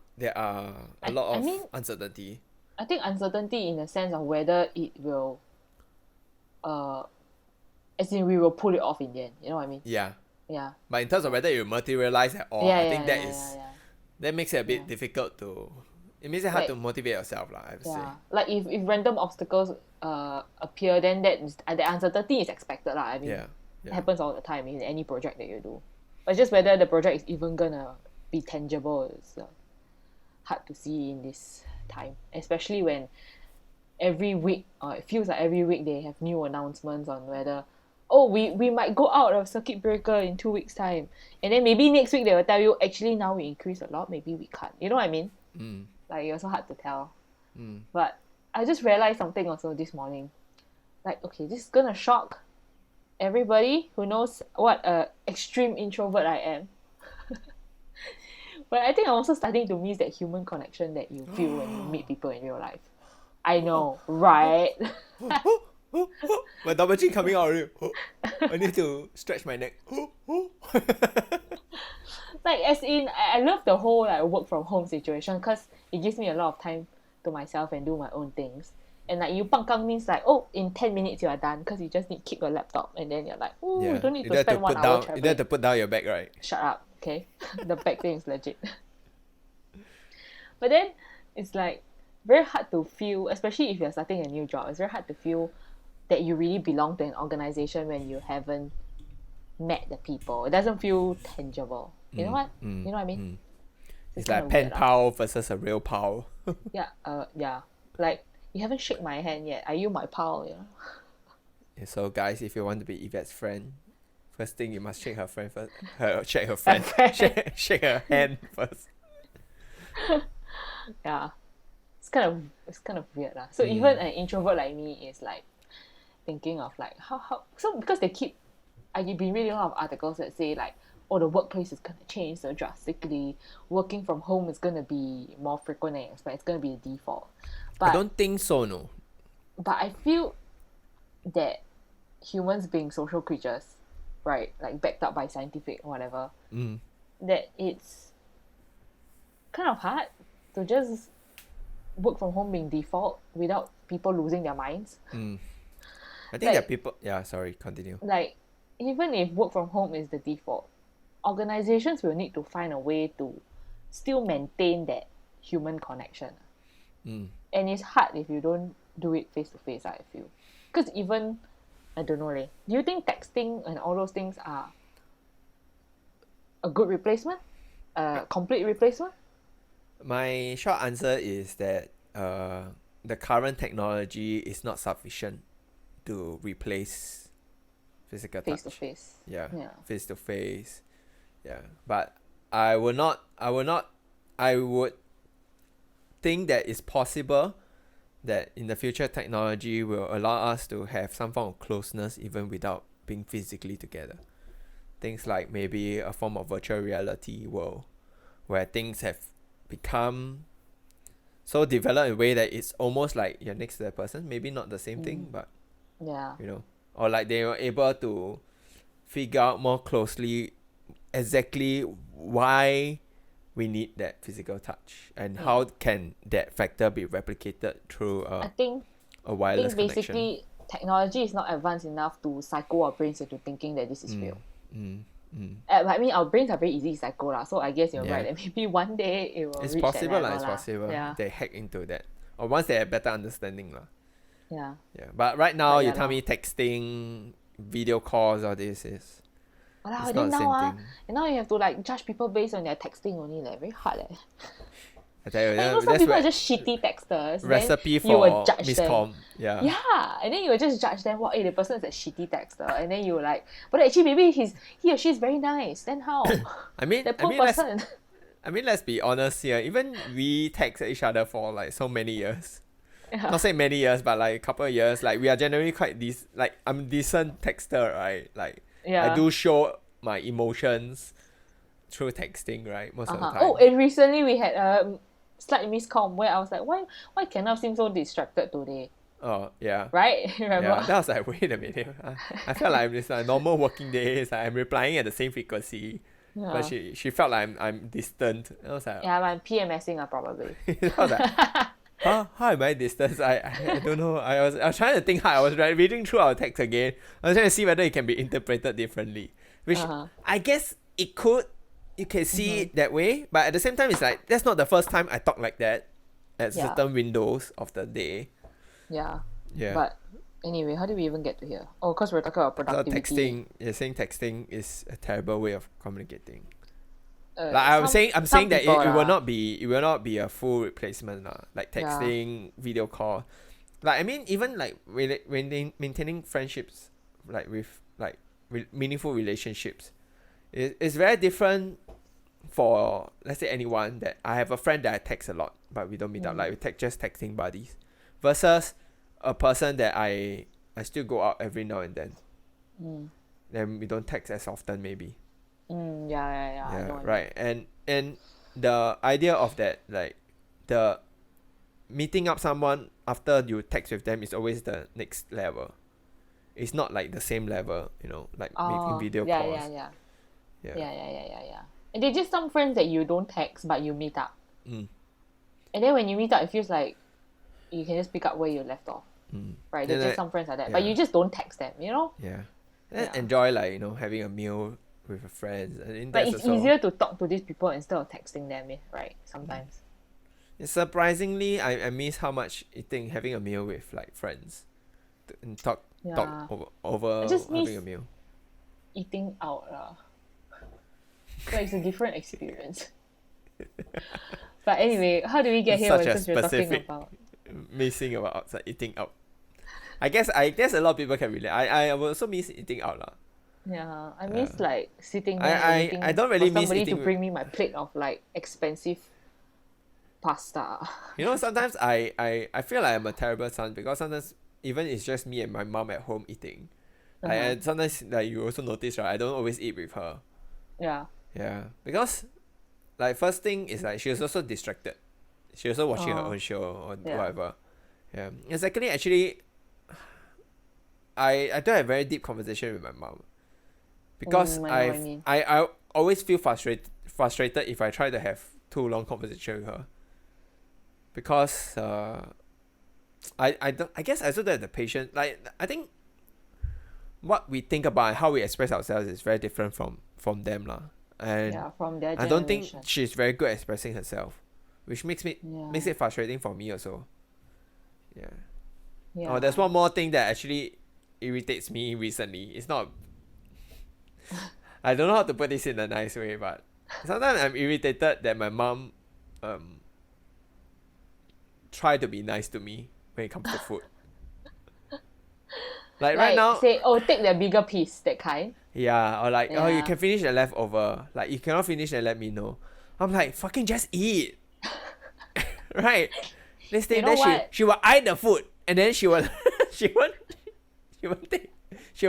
a lot of uncertainty. I think uncertainty in the sense of whether it will, as in we will pull it off in the end. You know what I mean? Yeah. Yeah. But in terms of whether it will materialize at all, I think that makes it a bit difficult to. It makes it hard to motivate yourself, lah. I would say. Like if random obstacles appear, then the uncertainty is expected, lah. I mean, it happens all the time in any project that you do. But it's just whether the project is even gonna be tangible is hard to see in this time, especially when every week, it feels like every week they have new announcements on whether we might go out of circuit breaker in 2 weeks time, and then maybe next week they will tell you actually now we increase a lot, maybe we can't. You know what I mean? Like it's also hard to tell. But I just realized something also this morning. Like, okay, this is gonna shock everybody who knows what a extreme introvert I am. But I think I'm also starting to miss that human connection that you feel when you meet people in real life. I know, right? My double chin coming out already. I need to stretch my neck. Like, as in, I love the whole like work from home situation because it gives me a lot of time to myself and do my own things. And like you pangkang means like, oh, in 10 minutes you are done because you just need to keep your laptop and then you're like, oh, you don't need you to don't have spend 1 put hour down. You traveling. don't have to put down your bag, right? Shut up, okay? The back thing is legit. But then it's like very hard to feel, especially if you're starting a new job, it's very hard to feel that you really belong to an organization when you haven't met the people. It doesn't feel tangible. You know what? You know what I mean? It's like pen pal versus a real pal. Yeah, yeah. Like, you haven't shake my hand yet. Are you my pal? You know? Yeah, so guys, if you want to be Yvette's friend, first thing you must shake her friend first. Shake her friend. shake her hand first. Yeah. It's kind of weird lah. So even an introvert like me is like thinking of like how so because I've been reading a lot of articles that say like, oh, the workplace is gonna change so drastically. Working from home is gonna be more frequent and it's gonna be the default. But I don't think so, no. But I feel that humans being social creatures, right, like backed up by scientific or whatever, that it's kind of hard to just work from home being default without people losing their minds. I think that people... Yeah, sorry, continue. Like, even if work from home is the default, organizations will need to find a way to still maintain that human connection. And it's hard if you don't do it face-to-face, I feel. Because even... I don't know, do you think texting and all those things are a good replacement? A complete replacement? My short answer is that the current technology is not sufficient to replace physical touch. Face-to-face. Yeah, face-to-face. Yeah, but I would think that it's possible that in the future technology will allow us to have some form of closeness even without being physically together. Things like maybe a form of virtual reality world where things have become so developed in a way that it's almost like you're next to the person. Maybe not the same thing, but you know, or like they were able to figure out more closely exactly why we need that physical touch and how can that factor be replicated through a wireless connection. Basically technology is not advanced enough to psycho our brains into thinking that this is real. I mean, our brains are very easy to psycho lah, so I guess you're right that maybe one day it will it's reach possible that level it's possible yeah. They hack into that, or once they have better understanding lah. Yeah, but right now you tell me texting, video calls, all this is it's not the same thing. And now you have to like judge people based on their texting only, like very hard. I tell you, know some people are just shitty texters. Recipe then you will for judge miscom. them. Yeah, and then you will just judge them. The person is a shitty texter, and then you will like, but actually maybe he or she is very nice. Then how? That poor person. Let's be honest here. Even we text each other for like so many years. Not say many years, but like a couple of years. Like we are generally quite I'm decent texter, right? Like I do show my emotions through texting, right? Most of the time. Oh, and recently we had a slight miscomm where I was like, why Kenneth seem so distracted today? Oh, yeah. Right? Remember? Yeah, that was like, wait a minute. I felt like it's a normal working day. It's like I'm replying at the same frequency. Yeah. But she felt like I'm distant. I was like... Yeah, I'm PMSing probably. I was like, how am I distant? I don't know. I was trying to think hard. I was reading through our text again. I was trying to see whether it can be interpreted differently. Which I guess it could. You can see it that way. But at the same time, it's like, that's not the first time I talk like that at certain windows of the day. Yeah. But anyway, how did we even get to here? Oh, because we're talking about productivity. You're saying texting is a terrible way of communicating. I'm saying that it will not be a full replacement like texting, video call. Like I mean, even like maintaining friendships, like with like meaningful relationships, it's very different for, let's say, anyone that I have a friend that I text a lot, but we don't meet up. Like we just texting buddies, versus a person that I still go out every now and then. Then we don't text as often, maybe. Yeah, right. And the idea of that, like the meeting up someone after you text with them, is always the next level. it's not like the same level, like making video calls. Yeah. And they're just some friends that you don't text but you meet up. Mm. And then when you meet up, it feels like you can just pick up where you left off. Right? There's Then just some friends like that. But you just don't text them, Yeah. And enjoy having a meal with a friend. I think but that's it's also, easier to talk to these people instead of texting them, right? Sometimes. surprisingly, I miss how much having a meal with like friends, and talk over I just having miss a meal. Eating out. So it's a different experience. But anyway, how do we get here since we're talking about missing about outside eating out? I guess a lot of people can relate. I will also miss eating out lah. Yeah, I miss like sitting there I waiting don't really for miss somebody eating to bring me my plate of like expensive pasta. Sometimes I feel like I'm a terrible son because sometimes even it's just me and my mom at home eating. And sometimes like you also notice, right? I don't always eat with her. Yeah. Yeah, because like first thing is like she was also distracted. She was also watching her own show or whatever. Yeah. And secondly, actually, I don't have very deep conversation with my mom because I always feel frustrated if I try to have too long conversation with her because I guess I also don't have the patience. Like I think what we think about and how we express ourselves is very different from them lah. And from their generation. I don't think she's very good at expressing herself, which makes it frustrating for me also. Yeah. Oh, there's one more thing that actually irritates me recently. It's not. I don't know how to put this in a nice way, but sometimes I'm irritated that my mom try to be nice to me when it comes to food. Like right now, say, take the bigger piece, that kind. Yeah, or like, you can finish the leftover. Like, you cannot finish and let me know. I'm like, fucking just eat. Right? This thing, then she will eye the food. And then she will she will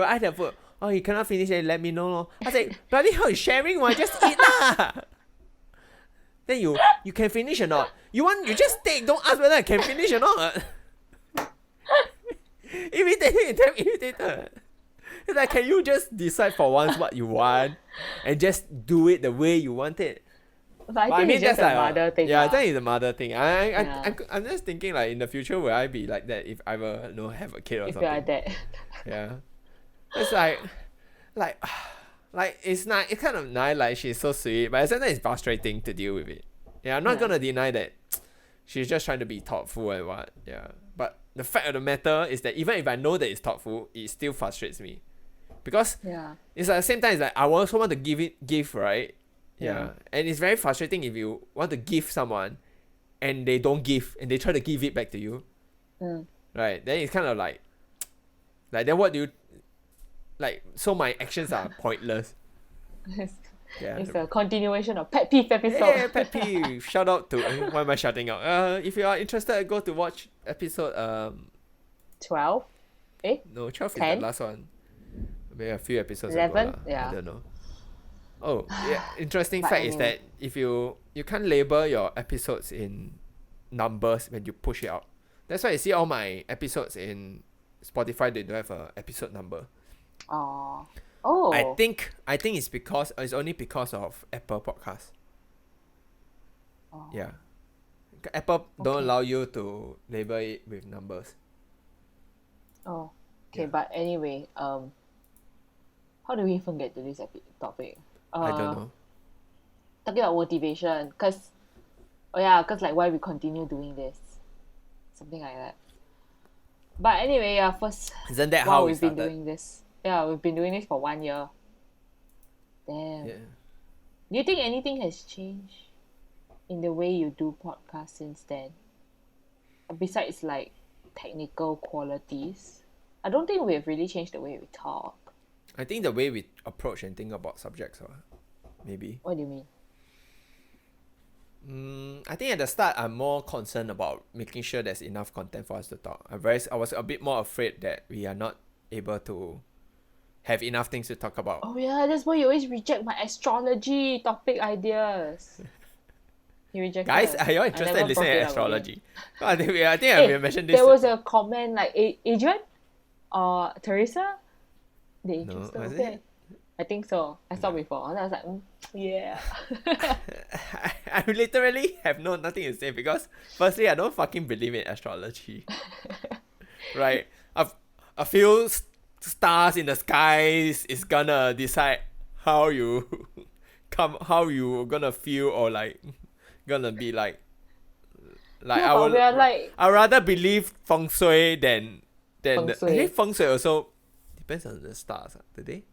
eye the food. Oh, you cannot finish and let me know. Lor. I say, bloody hell, just eat lah. Then you can finish or not. You just take, don't ask whether I can finish or not. Irritated. It's like, can you just decide for once what you want and just do it the way you want it? But I think it's just a mother thing. Yeah, I think it's a mother thing. I'm just thinking like in the future will I be like that if I ever have a kid or something? If you are that. Yeah. It's like it's not. It's kind of nice. Like she's so sweet, but sometimes it's frustrating to deal with it. Yeah, I'm not gonna deny that she's just trying to be thoughtful and what. Yeah, but the fact of the matter is that even if I know that it's thoughtful, it still frustrates me. Because it's at the same time, it's like I also want to give, right? Yeah. And it's very frustrating if you want to give someone and they don't give and they try to give it back to you. Right? Then it's kind of like then what do you like, so my actions are pointless. It's a continuation of pet peeve episode. Yeah, pet peeve. Shout out to why am I shouting out? If you are interested, go to watch episode 12. No, 12 10? is the last one. Maybe a few episodes 11? ago. Yeah. I don't know. Oh, yeah. Interesting fact is that if you can't label your episodes in numbers when you push it out. That's why you see all my episodes in Spotify, they don't have a episode number. Oh. I think it's only because of Apple Podcasts. Yeah. Apple don't allow you to label it with numbers. Oh. Okay, but anyway, how do we even get to this topic? I don't know. Talking about motivation, cause like why we continue doing this, something like that. But anyway, first, isn't that how we've been doing this? Yeah, we've been doing this for 1 year. Damn. Yeah. Do you think anything has changed in the way you do podcasts since then? Besides like technical qualities, I don't think we've really changed the way we talk. I think the way we approach and think about subjects, maybe. What do you mean? I think at the start, I'm more concerned about making sure there's enough content for us to talk. I was a bit more afraid that we are not able to have enough things to talk about. Oh yeah, that's why you always reject my astrology topic ideas. You reject Guys, are you interested in listening to astrology? I think we mentioned this. There was a comment like, Adrian, Teresa, the No, interested was okay. it? I think so. I saw before. And I was like, yeah. I literally have nothing to say because firstly I don't fucking believe in astrology. Right? A few stars in the skies is gonna decide how you how you gonna feel or like gonna be like Yeah, but we are like I rather believe feng shui than feng actually shui. feng shui also depends on the stars. Do they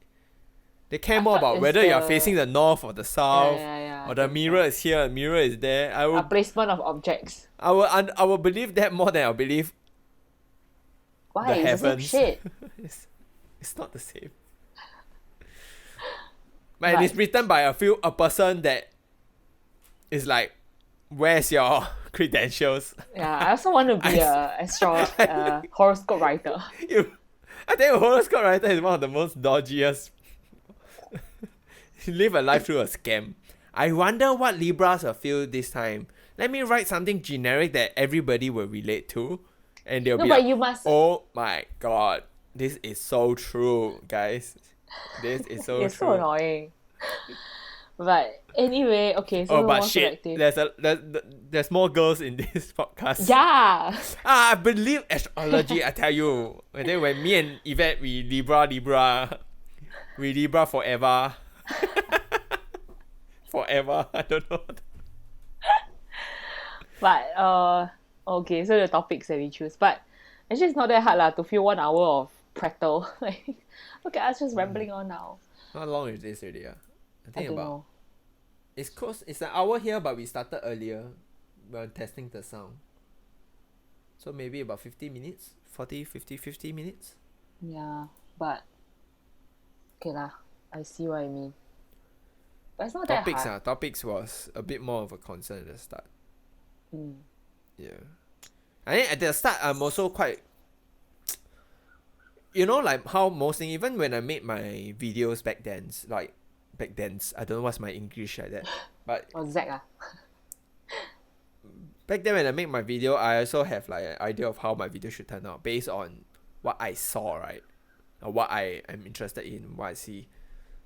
care I more thought about it's whether you are the facing the north or the south, yeah. or I the think mirror so. is here, the mirror is there. Placement of objects. I will believe that more than I believe Why? the It's the same heavens. shit. It's not the same. But it's written by a person that is like, where's your credentials? Yeah, I also want to be a horoscope writer. I think a horoscope writer is one of the most dodgiest. Live a life through a scam. I wonder what Libras will feel this time. Let me write something generic that everybody will relate to, and they'll No, be but like, you must. "Oh my god, this is so true, guys. This is so You're true." so annoying. But anyway, okay, so Oh, we're but more shit, selective. there's more girls in this podcast. Yeah. I believe astrology. I tell you, and then when me and Yvette we Libra forever. Forever. I don't know. But okay, so the topics that we choose. But actually it's not that hard lah to fill 1 hour of prattle. Like look at us just rambling on now. How long is this already? I I think don't about know. it's close. It's an hour here, but we started earlier. We're testing the sound. So maybe about 50 minutes, 50 minutes. Yeah, but okay lah. I see what I mean. But it's not that hard. Topics was a bit more of a concern at the start. Mm. Yeah. I think at the start I'm also quite, like how most things, even when I made my videos back then, I don't know what's my English like that, but Or Zack ah. back then when I make my video, I also have like an idea of how my video should turn out based on what I saw, right? Or what I am interested in, what I see.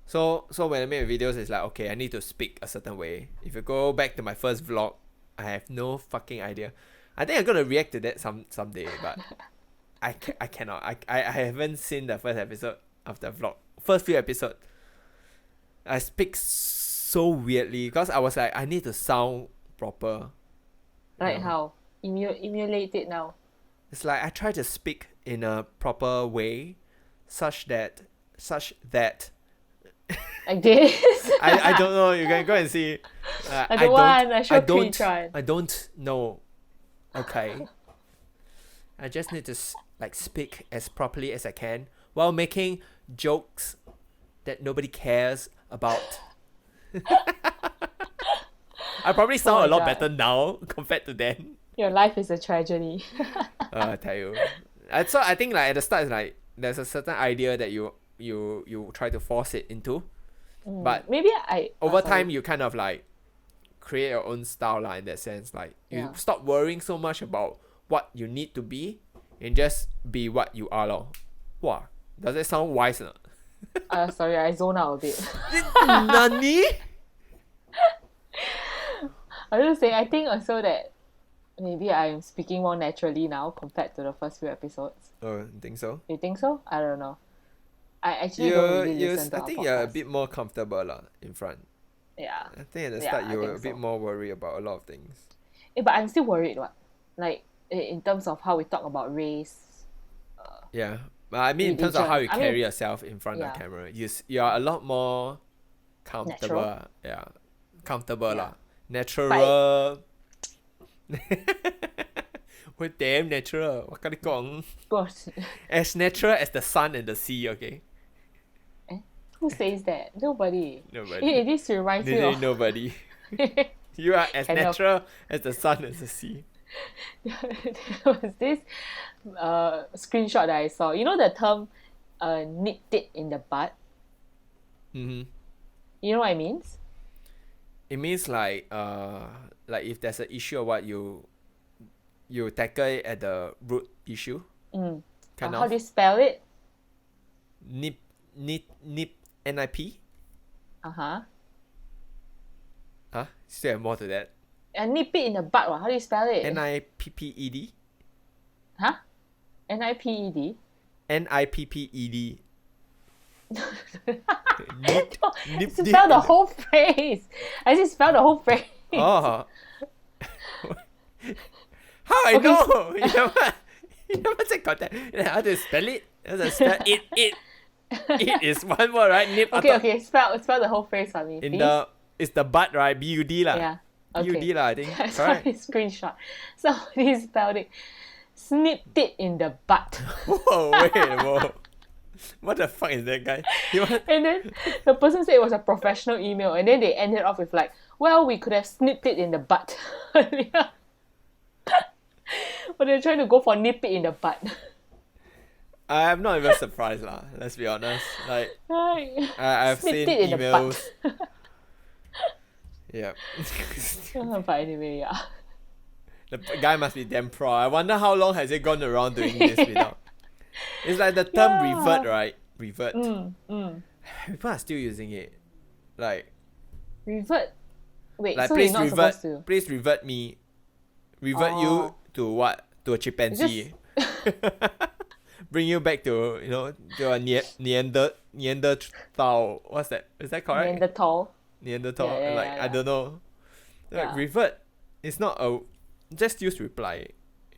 So when I make videos, it's like, okay, I need to speak a certain way. If you go back to my first vlog, I have no fucking idea. I think I'm gonna react to that someday, but I cannot. I haven't seen the first episode of the vlog. First few episodes. I speak so weirdly because I was like, I need to sound proper. Right, Yeah. how? Emulate it now. It's like I try to speak in a proper way, such that Like this. I don't know. You can go and see. I don't want. I show cringe one. I don't know. Okay. I just need to speak as properly as I can while making jokes that nobody cares about. I probably sound my a lot God. better now compared to then. Your life is a tragedy. I tell you. So I think like at the start it's like there's a certain idea that you try to force it into, but Maybe over sorry. time you kind of like create your own style in that sense. Like you Yeah. stop worrying so much about what you need to be and just be what you are lor. Wow, does that sound wise or not? Sorry, I zone out a bit. Nani? I was just saying, I think also that maybe I'm speaking more naturally now compared to the first few episodes. Oh, you think so? You think so? I don't know. I actually don't really listen to I our think you're a podcast. bit more comfortable in front. Yeah. I think at the Yeah, start I you were think a bit so. more worried about a lot of things. But I'm still worried, what? Like, in terms of how we talk about race. Yeah. But I mean in terms of how you Religion. I carry mean, yourself in front of yeah. the camera, you are a lot more comfortable. Natural. Yeah. Comfortable Yeah. lah. Natural. We're damn natural. What can I call? Gosh. As natural as the sun and the sea, okay? Who says that? Nobody. Nobody. This reminds me Literally of... nobody. You are as Kind of. natural as the sun and the sea. There was this screenshot that I saw. You know the term nipped it in the butt? Mm-hmm. You know what it means? It means like if there's an issue or what you tackle it at the root issue. Kind How of. do you spell it? Nip, N-I-P? Uh-huh. Huh? Still have more to that. And nip it in the butt. How do you spell it? N-I-P-P-E-D? Huh? N-I-P-E-D? N-I-P-P-E-D. Spell the whole phrase. I just spell the whole phrase. Oh. How I know? You never said contact. How to spell it? How to spell it? It is one word, right? Nip. Okay. Spell the whole phrase for me, please. It's the butt, right? B-U-D lah. Yeah. Okay. B-U-D lah, I think. Sorry, screenshot. Somebody spelled it. Snipped it in the butt. Whoa. What the fuck is that guy? And then the person said it was a professional email, and then they ended off with like, well, we could have snipped it in the butt. Yeah. But they're trying to go for nip it in the butt. I'm not even surprised lah. Let's be honest. Like, Right. I've Snipped seen it in emails. the butt. Yeah. But anyway, yeah. The guy must be damn pro. I wonder how long has it gone around doing this without. It's like the term revert, right? Revert. People are still using it. Like, Revert. Wait, like so please you're not revert. supposed to. Please revert me. Revert you to what? To a chimpanzee. Bring you back to to a Neanderthal. What's that? Is that correct? Neanderthal. I don't know. Like revert. It's not a. Just use reply.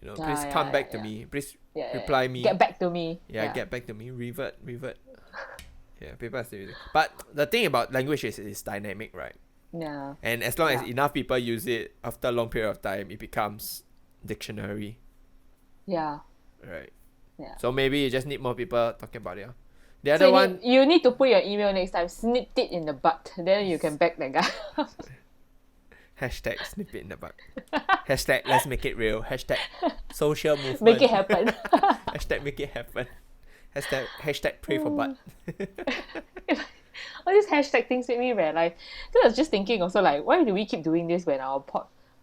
Please come back to me. Please reply me. Get back to me. Yeah, get back to me. Revert. Yeah, people are still using it. But the thing about language is it's dynamic, right? Yeah. And as long as enough people use it, after a long period of time, it becomes dictionary. Yeah. Right. Yeah. So maybe you just need more people talking about it. The other one... You need to put your email next time. Snipped it in the butt. Then you can back that guy. Hashtag snip it in the butt. Hashtag let's make it real. Hashtag social movement. Make it happen. Hashtag make it happen. Hashtag pray for butt. All these hashtag things make me realize. Because I was just thinking also like, why do we keep doing this when our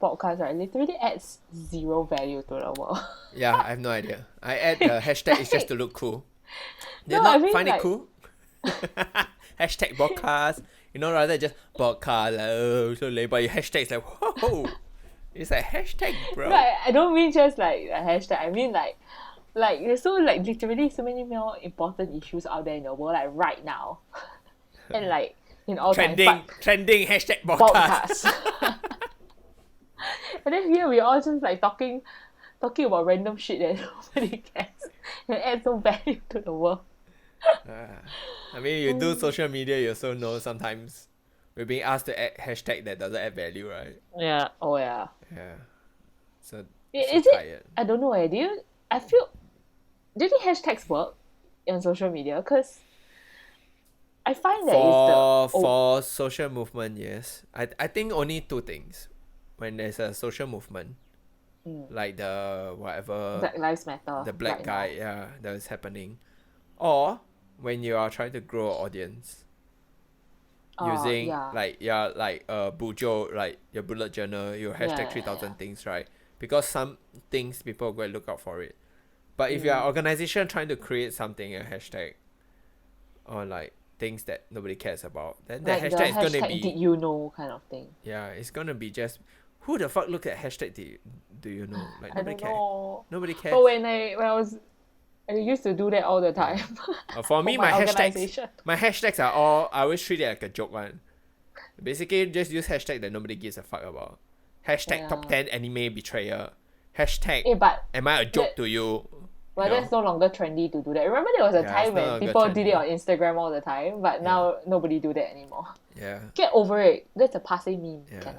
podcast, right, literally adds zero value to the world? Yeah, I have no idea. I add the hashtag is just to look cool. Did find it cool? Hashtag podcast. Rather just podcast. So label your hashtag is like, whoa. It's like hashtag, bro. Right, I don't mean just like a hashtag. I mean like there's literally so many more important issues out there in the world like right now. And like in all trending hashtag podcast. And then here we all just like talking about random shit that nobody cares and adds no value to the world. I mean, you do social media, you also know sometimes we're being asked to add hashtag that doesn't add value, right? Yeah. Oh yeah. Yeah. So is tired. it? I don't know. Do the hashtags work on social media? Because I find that for social movement, yes. I think only two things. When there's a social movement, like the whatever Black Lives Matter, the black guy, that is happening, or when you are trying to grow an audience using like Bujo, like your bullet journal, your hashtag 3000 things, right? Because some things people go and look out for it. But if you're an organization trying to create something, a hashtag, or like things that nobody cares about, then the hashtag is gonna be did you know kind of thing. Yeah, it's gonna be just who the fuck look at hashtag do you know? Like nobody cares. Nobody cares. But when I used to do that all the time. For me, my hashtags are all, I always treat it like a joke one. Basically, just use hashtag that nobody gives a fuck about. Hashtag top 10 anime betrayer. Hashtag am I a joke to you? But that's no longer trendy to do that. Remember there was a time when people did it on Instagram all the time, but now nobody do that anymore. Yeah. Get over it. That's a passé meme. Yeah.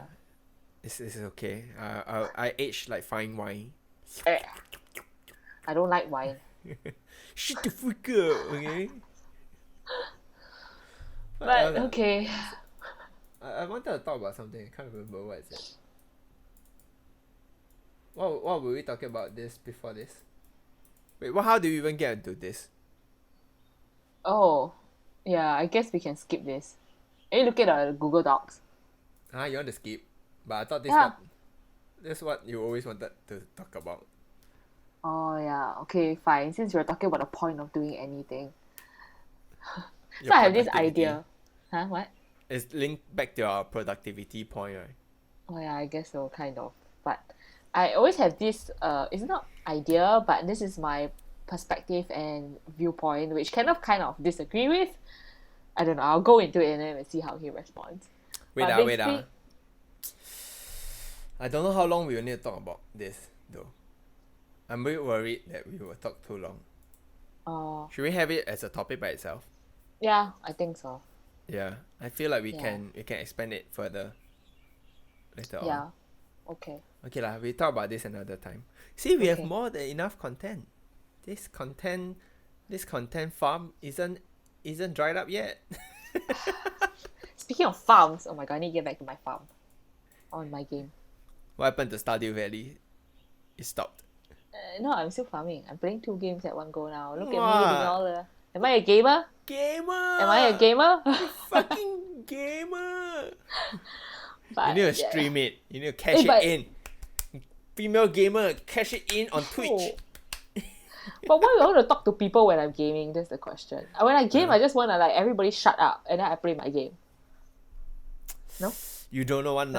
It's okay. I age like fine wine. I don't like wine. Shut the fuck up, okay? But okay. I wanted to talk about something. I can't remember what is it. What were we talking about before this? Wait, how do you even get into this? Oh, yeah, I guess we can skip this. Are you looking at the Google Docs? You want to skip? But I thought this is what you always wanted to talk about. Oh yeah, okay, fine. Since we're talking about the point of doing anything. Your So I have this productivity. idea. Huh? What? It's linked back to our productivity point, right? Oh yeah, I guess so, kind of. But I always have this it's not idea, but this is my perspective and viewpoint, which kind of disagree with. I don't know, I'll go into it and then we'll see how he responds. Wait But ah, wait ah. basically I don't know how long we will need to talk about this though. I'm a bit worried that we will talk too long. Should we have it as a topic by itself? yeah, I think so. Yeah, I feel like we Yeah. can expand it further later on. Yeah. Okay. Okay lah, we talk about this another time. See, we have Okay. more than enough content. This content farm isn't dried up yet. Speaking of farms, oh my god, I need to get back to my farm. On my game. What happened to Stardew Valley? It stopped. No, I'm still farming. I'm playing 2 games at one go now. Look at me Wow. doing all the. Am I a gamer? Gamer! Am I a gamer? Fucking gamer! But, You need to yeah. stream it. You need to cash but- it in. Female gamer, cash it in on Twitch. Oh. But why do I want to talk to people when I'm gaming? That's the question. When I game, I just want to like everybody shut up and then I play my game. No? You don't know one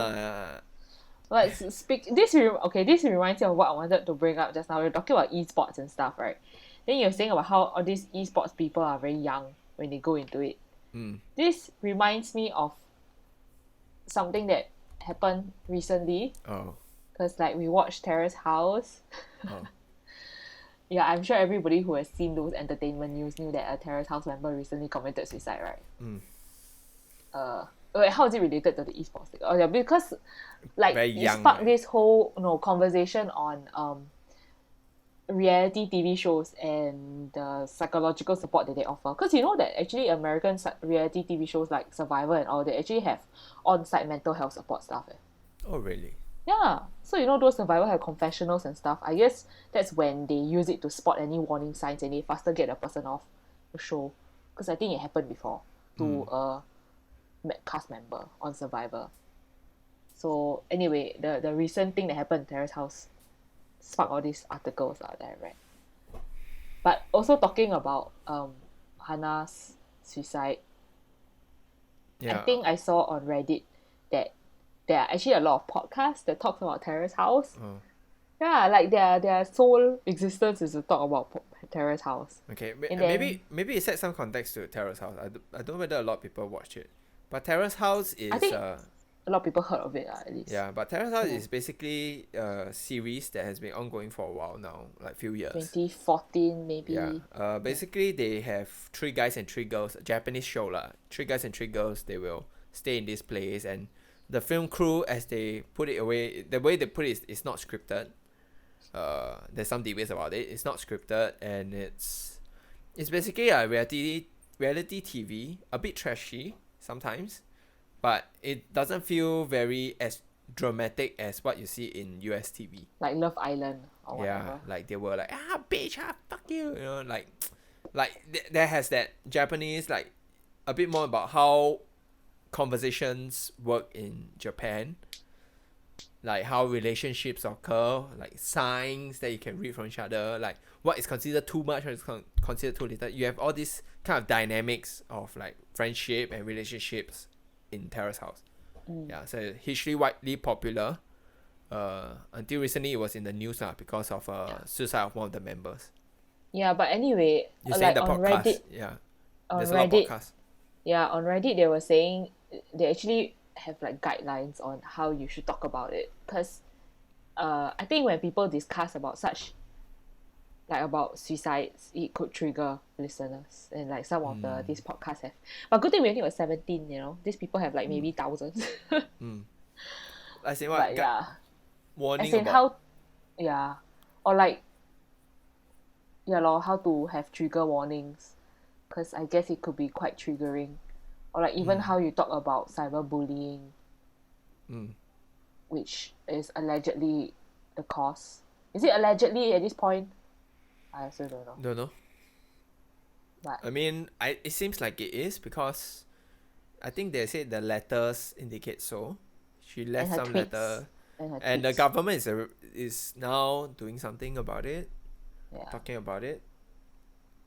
Let's speak. This reminds me of what I wanted to bring up just now. We're talking about esports and stuff, right? Then you're saying about how all these esports people are very young when they go into it. This reminds me of something that happened recently Oh. because like we watched Terrace House. Oh. Yeah, I'm sure everybody who has seen those entertainment news knew that a Terrace House member recently committed suicide, right? Wait, how is it related to the esports thing? Oh yeah, because like Very it young, sparked right? this whole conversation on reality TV shows and the psychological support that they offer. Because you know that actually American reality TV shows like Survivor and all, they actually have on-site mental health support staff. Oh really? Yeah, so you know those Survivor have confessionals and stuff. I guess that's when they use it to spot any warning signs and they faster get a person off the show. Because I think it happened before to a cast member on Survivor. So anyway, the recent thing that happened in Terrace House sparked all these articles that I read. But also talking about Hannah's suicide, Yeah. I think I saw on Reddit that there are actually a lot of podcasts that talk about Terrace House. Oh. Yeah, like their sole existence is to talk about Terrace House. Okay, And then- maybe it set some context to Terrace House. I don't know whether a lot of people watch it, but Terrace House is I think a lot of people heard of it at least. yeah, but Terrace House is basically a series that has been ongoing for a while now, like few years. 2014 maybe. Yeah. Basically they have 3 guys and 3 girls, a Japanese show lah. 3 guys and 3 girls. They will stay in this place, and the film crew, as they put it away, the way they put it is not scripted. There's some debates about it. It's not scripted, and it's basically a reality TV, a bit trashy sometimes, but it doesn't feel very as dramatic as what you see in US TV. Like Love Island or whatever. Yeah, like they were like bitch, fuck you, like there has that Japanese, like a bit more about how conversations work in Japan, like how relationships occur, like signs that you can read from each other, like what is considered too much, what is considered too little. You have all these kind of dynamics of like friendship and relationships in Terrace House. Yeah, so hugely widely popular. Until recently it was in the news because of suicide of one of the members. Yeah, but anyway, You saying like the on podcast? Reddit, Yeah, on there's a lot of Reddit, podcasts. yeah, on Reddit they were saying they actually have like guidelines on how you should talk about it. Because I think when people discuss about such, like about suicides, it could trigger listeners, and like some of these podcasts have. But good thing we only were 17, you know. These people have like maybe thousands. I say what? But yeah, Warning as in about. how, yeah, or like, yeah lor, how to have trigger warnings, because I guess it could be quite triggering, or like even how you talk about cyberbullying, which is allegedly the cause. Is it allegedly at this point? I also don't know. Don't know. But I mean, it seems like it is, because I think they said the letters indicate so. She left her some tweets. letter, and, her and the tweets. government is now doing something about it. talking about it.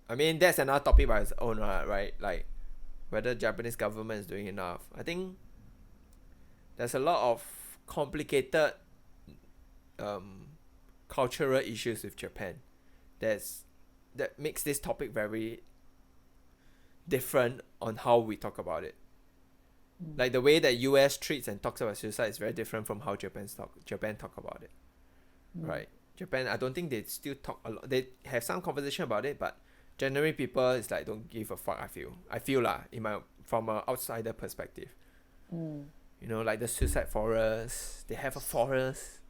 I mean, that's another topic by its own, right? Like, whether Japanese government is doing enough. I think there's a lot of complicated cultural issues with Japan that makes this topic very different on how we talk about it. Like the way that US treats and talks about suicide is very different from how Japan talk about it. Right? Japan, I don't think they still talk a lot. They have some conversation about it, but generally people is like don't give a fuck. I feel lah from an outsider perspective. You know, like the suicide forest. They have a forest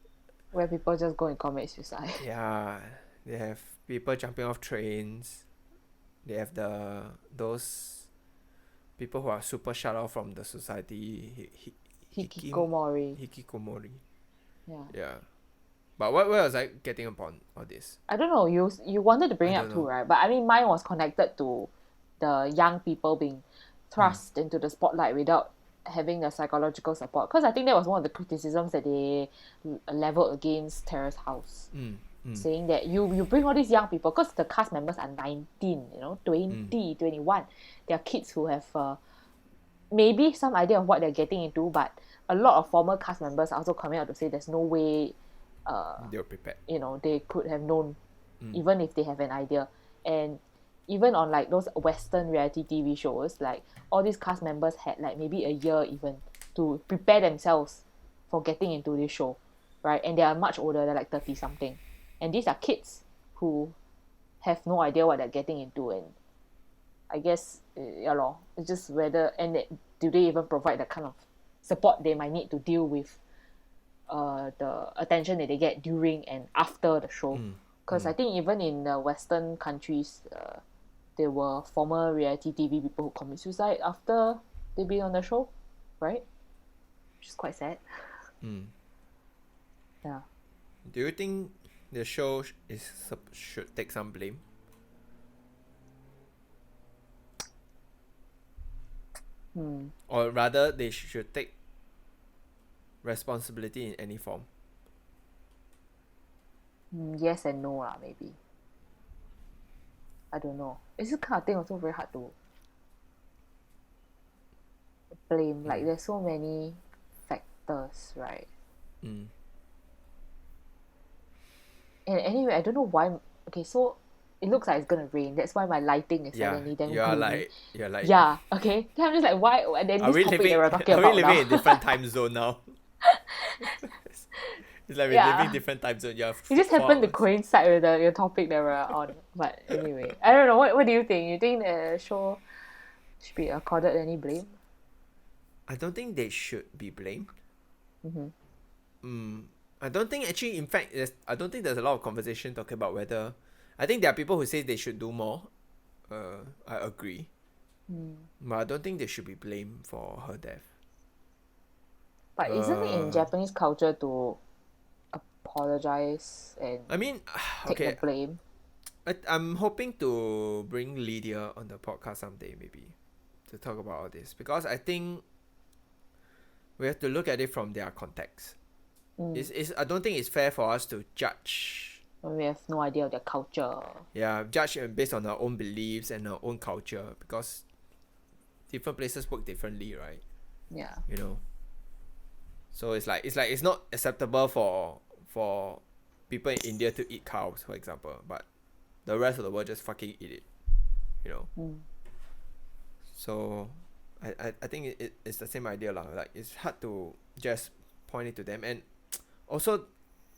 where people just go and commit suicide. Yeah, they have people jumping off trains. They have those people who are super shut off from the society. Hikikomori. Yeah. But where was I getting upon all this? I don't know. You wanted to bring it up too, right? But I mean, mine was connected to the young people being thrust into the spotlight without having the psychological support. Because I think that was one of the criticisms that they leveled against Terrace House. Saying that you bring all these young people, because the cast members are 19, 20, 21. They are kids who have maybe some idea of what they're getting into, but a lot of former cast members are also coming out to say there's no way they were prepared. They could have known, even if they have an idea. And even on like those Western reality TV shows, like all these cast members had like maybe a year even to prepare themselves for getting into this show, right? And they are much older, they're like 30 something. And these are kids who have no idea what they're getting into. And I guess, it's just whether, and do they even provide the kind of support they might need to deal with the attention that they get during and after the show. Because I think even in the Western countries, there were former reality TV people who commit suicide after they've been on the show, right? Which is quite sad. Yeah. Do you think the show should take some blame? Or rather, they should take responsibility in any form? Yes and no lah, maybe. I don't know. It's this kind of thing also very hard to blame. Like there's so many factors, right? And anyway, I don't know why. Okay, so it looks like it's gonna rain. That's why my lighting is suddenly then you're gloomy. like Yeah, okay. Then I'm just like, why? And then this topic that we're talking about Are we living now. in different time zone now? It's like we're living different time zone. It just happened to coincide with your topic that we're on. But anyway, I don't know. What do you think? You think the show should be accorded any blame? I don't think they should be blamed. I don't think actually, in fact, I don't think there's a lot of conversation talking about whether. I think there are people who say they should do more. I agree. But I don't think they should be blamed for her death. But isn't it in Japanese culture to apologize and take the blame? I'm hoping to bring Lydia on the podcast someday, maybe, to talk about all this, because I think we have to look at it from their context. I don't think it's fair for us to judge. When we have no idea of their culture. Yeah, judge based on our own beliefs and our own culture, because different places work differently, right? Yeah. So it's not acceptable for people in India to eat cows, for example, but the rest of the world just fucking eat it. So I think it's the same idea lah. Like it's hard to just point it to them, and also,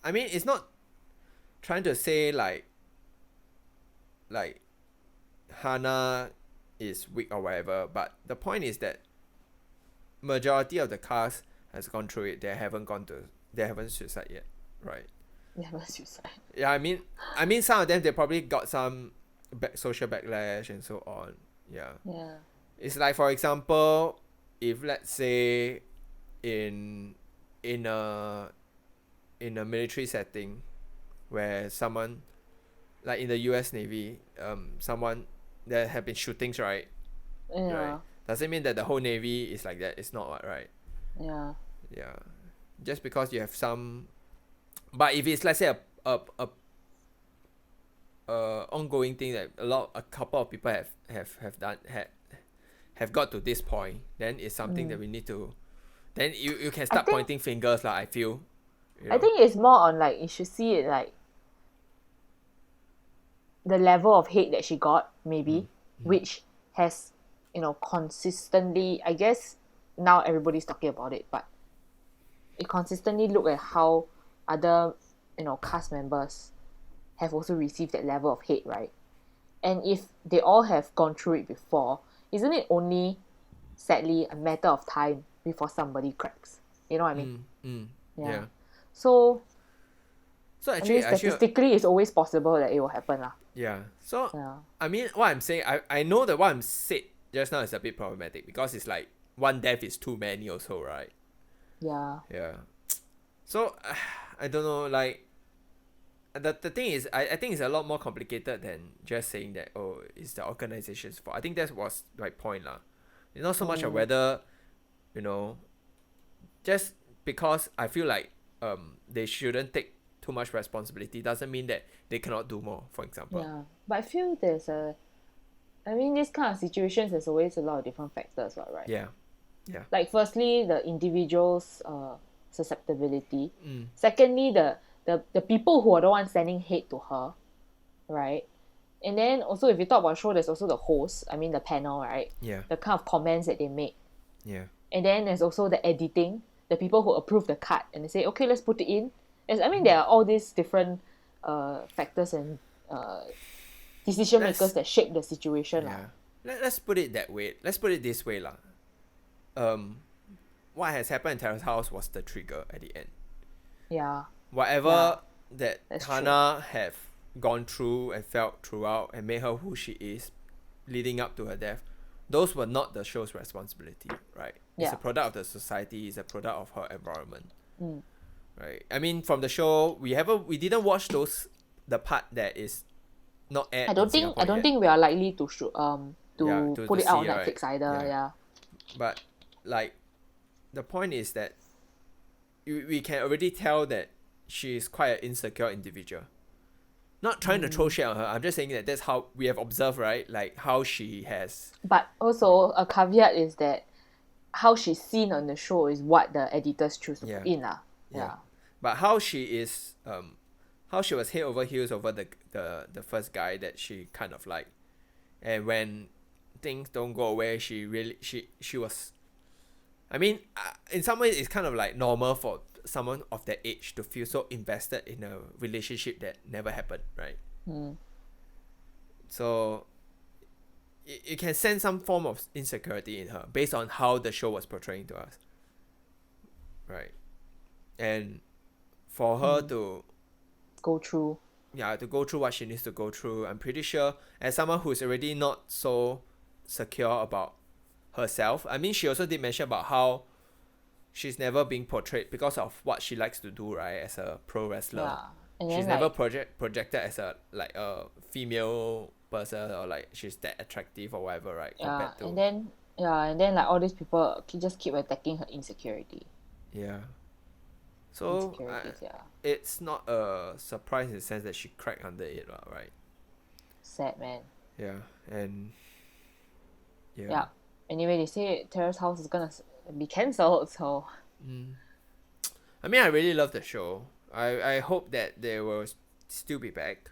I mean, it's not trying to say like Hana is weak or whatever, but the point is that majority of the cast has gone through it. They haven't suicide yet, right? They haven't suicide. Yeah, I mean some of them, they probably got some social backlash and so on. Yeah. It's like, for example, if let's say in a military setting where someone, like in the US Navy, someone, there have been shootings, right? Right? Does it mean that the whole Navy is like that? It's not, right? Yeah. Just because you have some, but if it's, let's say, ongoing thing that a couple of people have got to this point, then it's something that we need to. Then you can start pointing fingers, like I feel. I think it's more on like you should see it like the level of hate that she got, maybe, which has, consistently, I guess now everybody's talking about it, but it consistently look at how other, cast members have also received that level of hate, right? And if they all have gone through it before, isn't it only, sadly, a matter of time before somebody cracks? You know what I mean? Yeah. So actually, statistically, it's always possible that it will happen. Yeah. So, I mean, what I'm saying, I know that what I'm said just now is a bit problematic because it's like one death is too many also, right? Yeah. Yeah. So, I don't know, like, the thing is, I think it's a lot more complicated than just saying that, oh, it's the organization's fault. I think that was my point, lah. It's not so much of whether, just because I feel like they shouldn't take too much responsibility doesn't mean that they cannot do more, for example. Yeah, but I feel this kind of situations, there's always a lot of different factors, right? Yeah. Like, firstly, the individual's susceptibility. Secondly, the people who are the ones sending hate to her, right? And then also, if you talk about show, there's also the host, the panel, right? Yeah. The kind of comments that they make. Yeah. And then there's also the editing, the people who approve the cut and they say, okay, let's put it in. There are all these different factors and decision makers that shape the situation. Yeah. Let's put it that way. Let's put it this way, lah. What has happened in Terrace House was the trigger at the end. Yeah. Whatever that Hannah have gone through and felt throughout and made her who she is, leading up to her death, those were not the show's responsibility, right? It's a product of the society. It's a product of her environment. Right. I mean, from the show, we didn't watch the part that is not aired. I don't think we are likely to put it out on Netflix either. Yeah. But like, the point is that we can already tell that she is quite an insecure individual. Not trying to throw shit on her. I'm just saying that that's how we have observed, right? Like how she has. But also a caveat is that how she's seen on the show is what the editors choose to put in. Yeah. But how she is, how she was head over heels over the first guy that she kind of like, and when things don't go away, she was. I mean, in some ways, it's kind of like normal for someone of that age to feel so invested in a relationship that never happened, right? So you can sense some form of insecurity in her based on how the show was portraying to us, right? And for her to go through what she needs to go through, I'm pretty sure as someone who's already not so secure about herself, I mean, she also did mention about how she's never been portrayed because of what she likes to do, right, as a pro wrestler. She's never projected as a female person, or like she's that attractive or whatever, right? And then like all these people just keep attacking her insecurity. Yeah. So it's not a surprise in the sense that she cracked under it, right? Sad, man. Yeah, and yeah. Anyway, they say Terrace House is gonna be cancelled, so. I mean, I really love the show. I hope that they will still be back.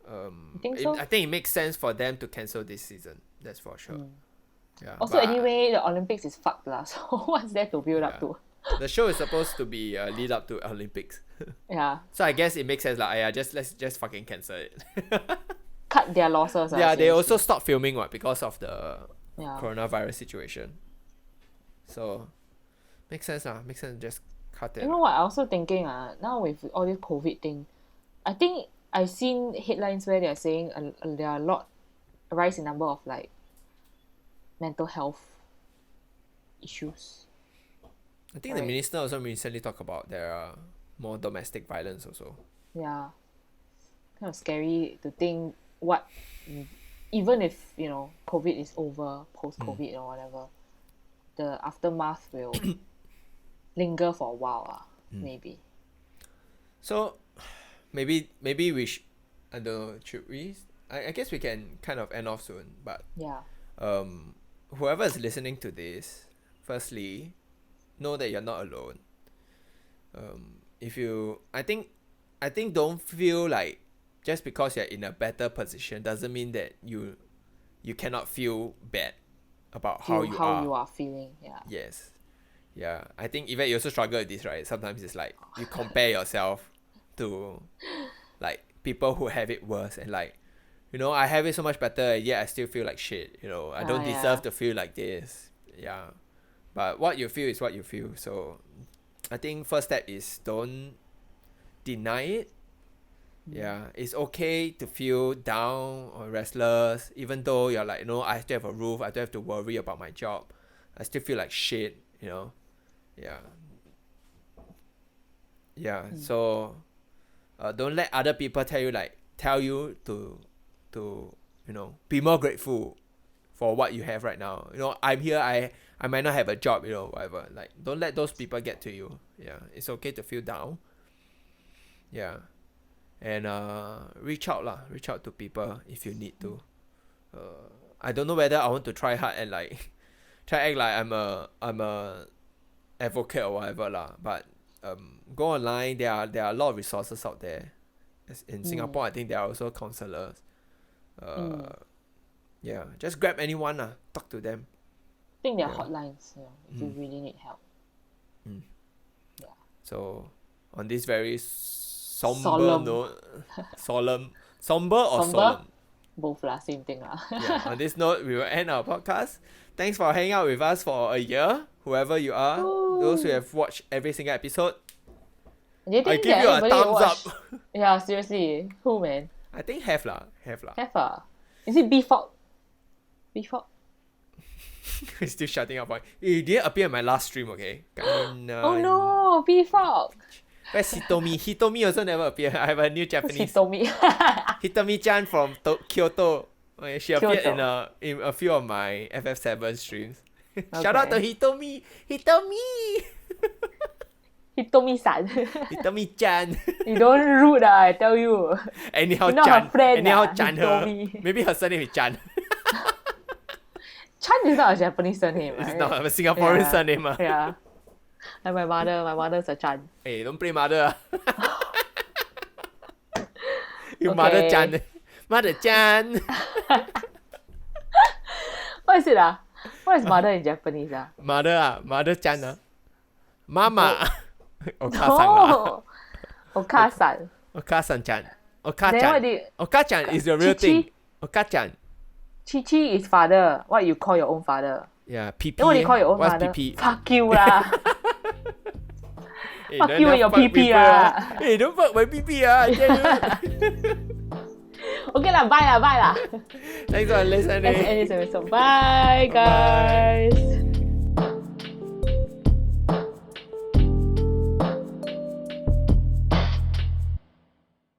You think so? I think it makes sense for them to cancel this season. That's for sure. Yeah. Also, anyway, the Olympics is fucked lah. So what's there to build up to? The show is supposed to be lead up to Olympics. Yeah. So I guess it makes sense like, let's just fucking cancel it. Cut their losses. Yeah, they also stopped filming because of the coronavirus situation. So makes sense Makes sense. Just cut it. You know what? I also thinking now with all this COVID thing, I think I've seen headlines where they're saying there are a rise in number of like mental health issues. I think the minister also recently talked about there are more domestic violence also. Yeah. Kind of scary to think what, even if, COVID is over, post-COVID or whatever, the aftermath will linger for a while, maybe. So maybe we I don't know, should we? I guess we can kind of end off soon, but Yeah. whoever is listening to this, firstly, know that you're not alone. I think don't feel like just because you're in a better position doesn't mean that you cannot feel bad about how you are feeling. Yeah. Yes. Yeah, I think Yvette, you also struggle with this, right? Sometimes it's like you compare yourself to like people who have it worse, and like, I have it so much better, yet I still feel like shit. I don't deserve to feel like this. Yeah, but what you feel is what you feel. So I think first step is don't deny it. Yeah, it's okay to feel down or restless, even though you're like, I still have a roof, I don't have to worry about my job, I still feel like shit. Yeah. So don't let other people tell you to be more grateful for what you have right now. I'm here, I might not have a job, whatever. Like, don't let those people get to you. Yeah, it's okay to feel down. Yeah. And reach out to people if you need to. I don't know whether I want to try hard and like try act like I'm a advocate or whatever lah, but go online. There are a lot of resources out there. In Singapore, I think there are also counselors. Yeah, just grab anyone lah, talk to them. I think there are hotlines if you really need help. Yeah. So on this very somber note, somber or solemn? Both lah, same thing lah. Yeah, on this note, we will end our podcast. Thanks for hanging out with us for a year, whoever you are. Those who have watched every single episode. I give you a thumbs up. Yeah, seriously. Who, man? I think have lah. Have ah. Is it B-Fog? B-Fog? He's still shutting up. He didn't appear in my last stream, okay? Oh no, B-Fog. Where's Hitomi? Hitomi also never appeared. I have a new Japanese. Hitomi. Hitomi-chan from Kyoto. She appeared in a few of my FF7 streams. Okay. Shout out to Hitomi. Hitomi-san. Hitomi-chan. You don't rude, I tell you. Anyhow Chan. Anyhow Chan her. Maybe her surname is Chan. Chan is not a Japanese surname, right? It's not a Singaporean surname. Yeah. Like my mother's a Chan. Hey, don't play mother. You mother Chan. Mother Chan. What is it What is mother in Japanese Mother Chan Mama. No. Okasan. Okasan Chan. Then Oka-chan is the real thing. Oka-chan. Chi is father. What you call your own father? Yeah, PP. Then what do you call your own What's father? PP? Fuck you lah. Hey, fuck you and your PP lah. Hey, don't fuck my PP I tell you. Okay lah, bye lah. Thanks for listening. Let's end this episode. Bye guys.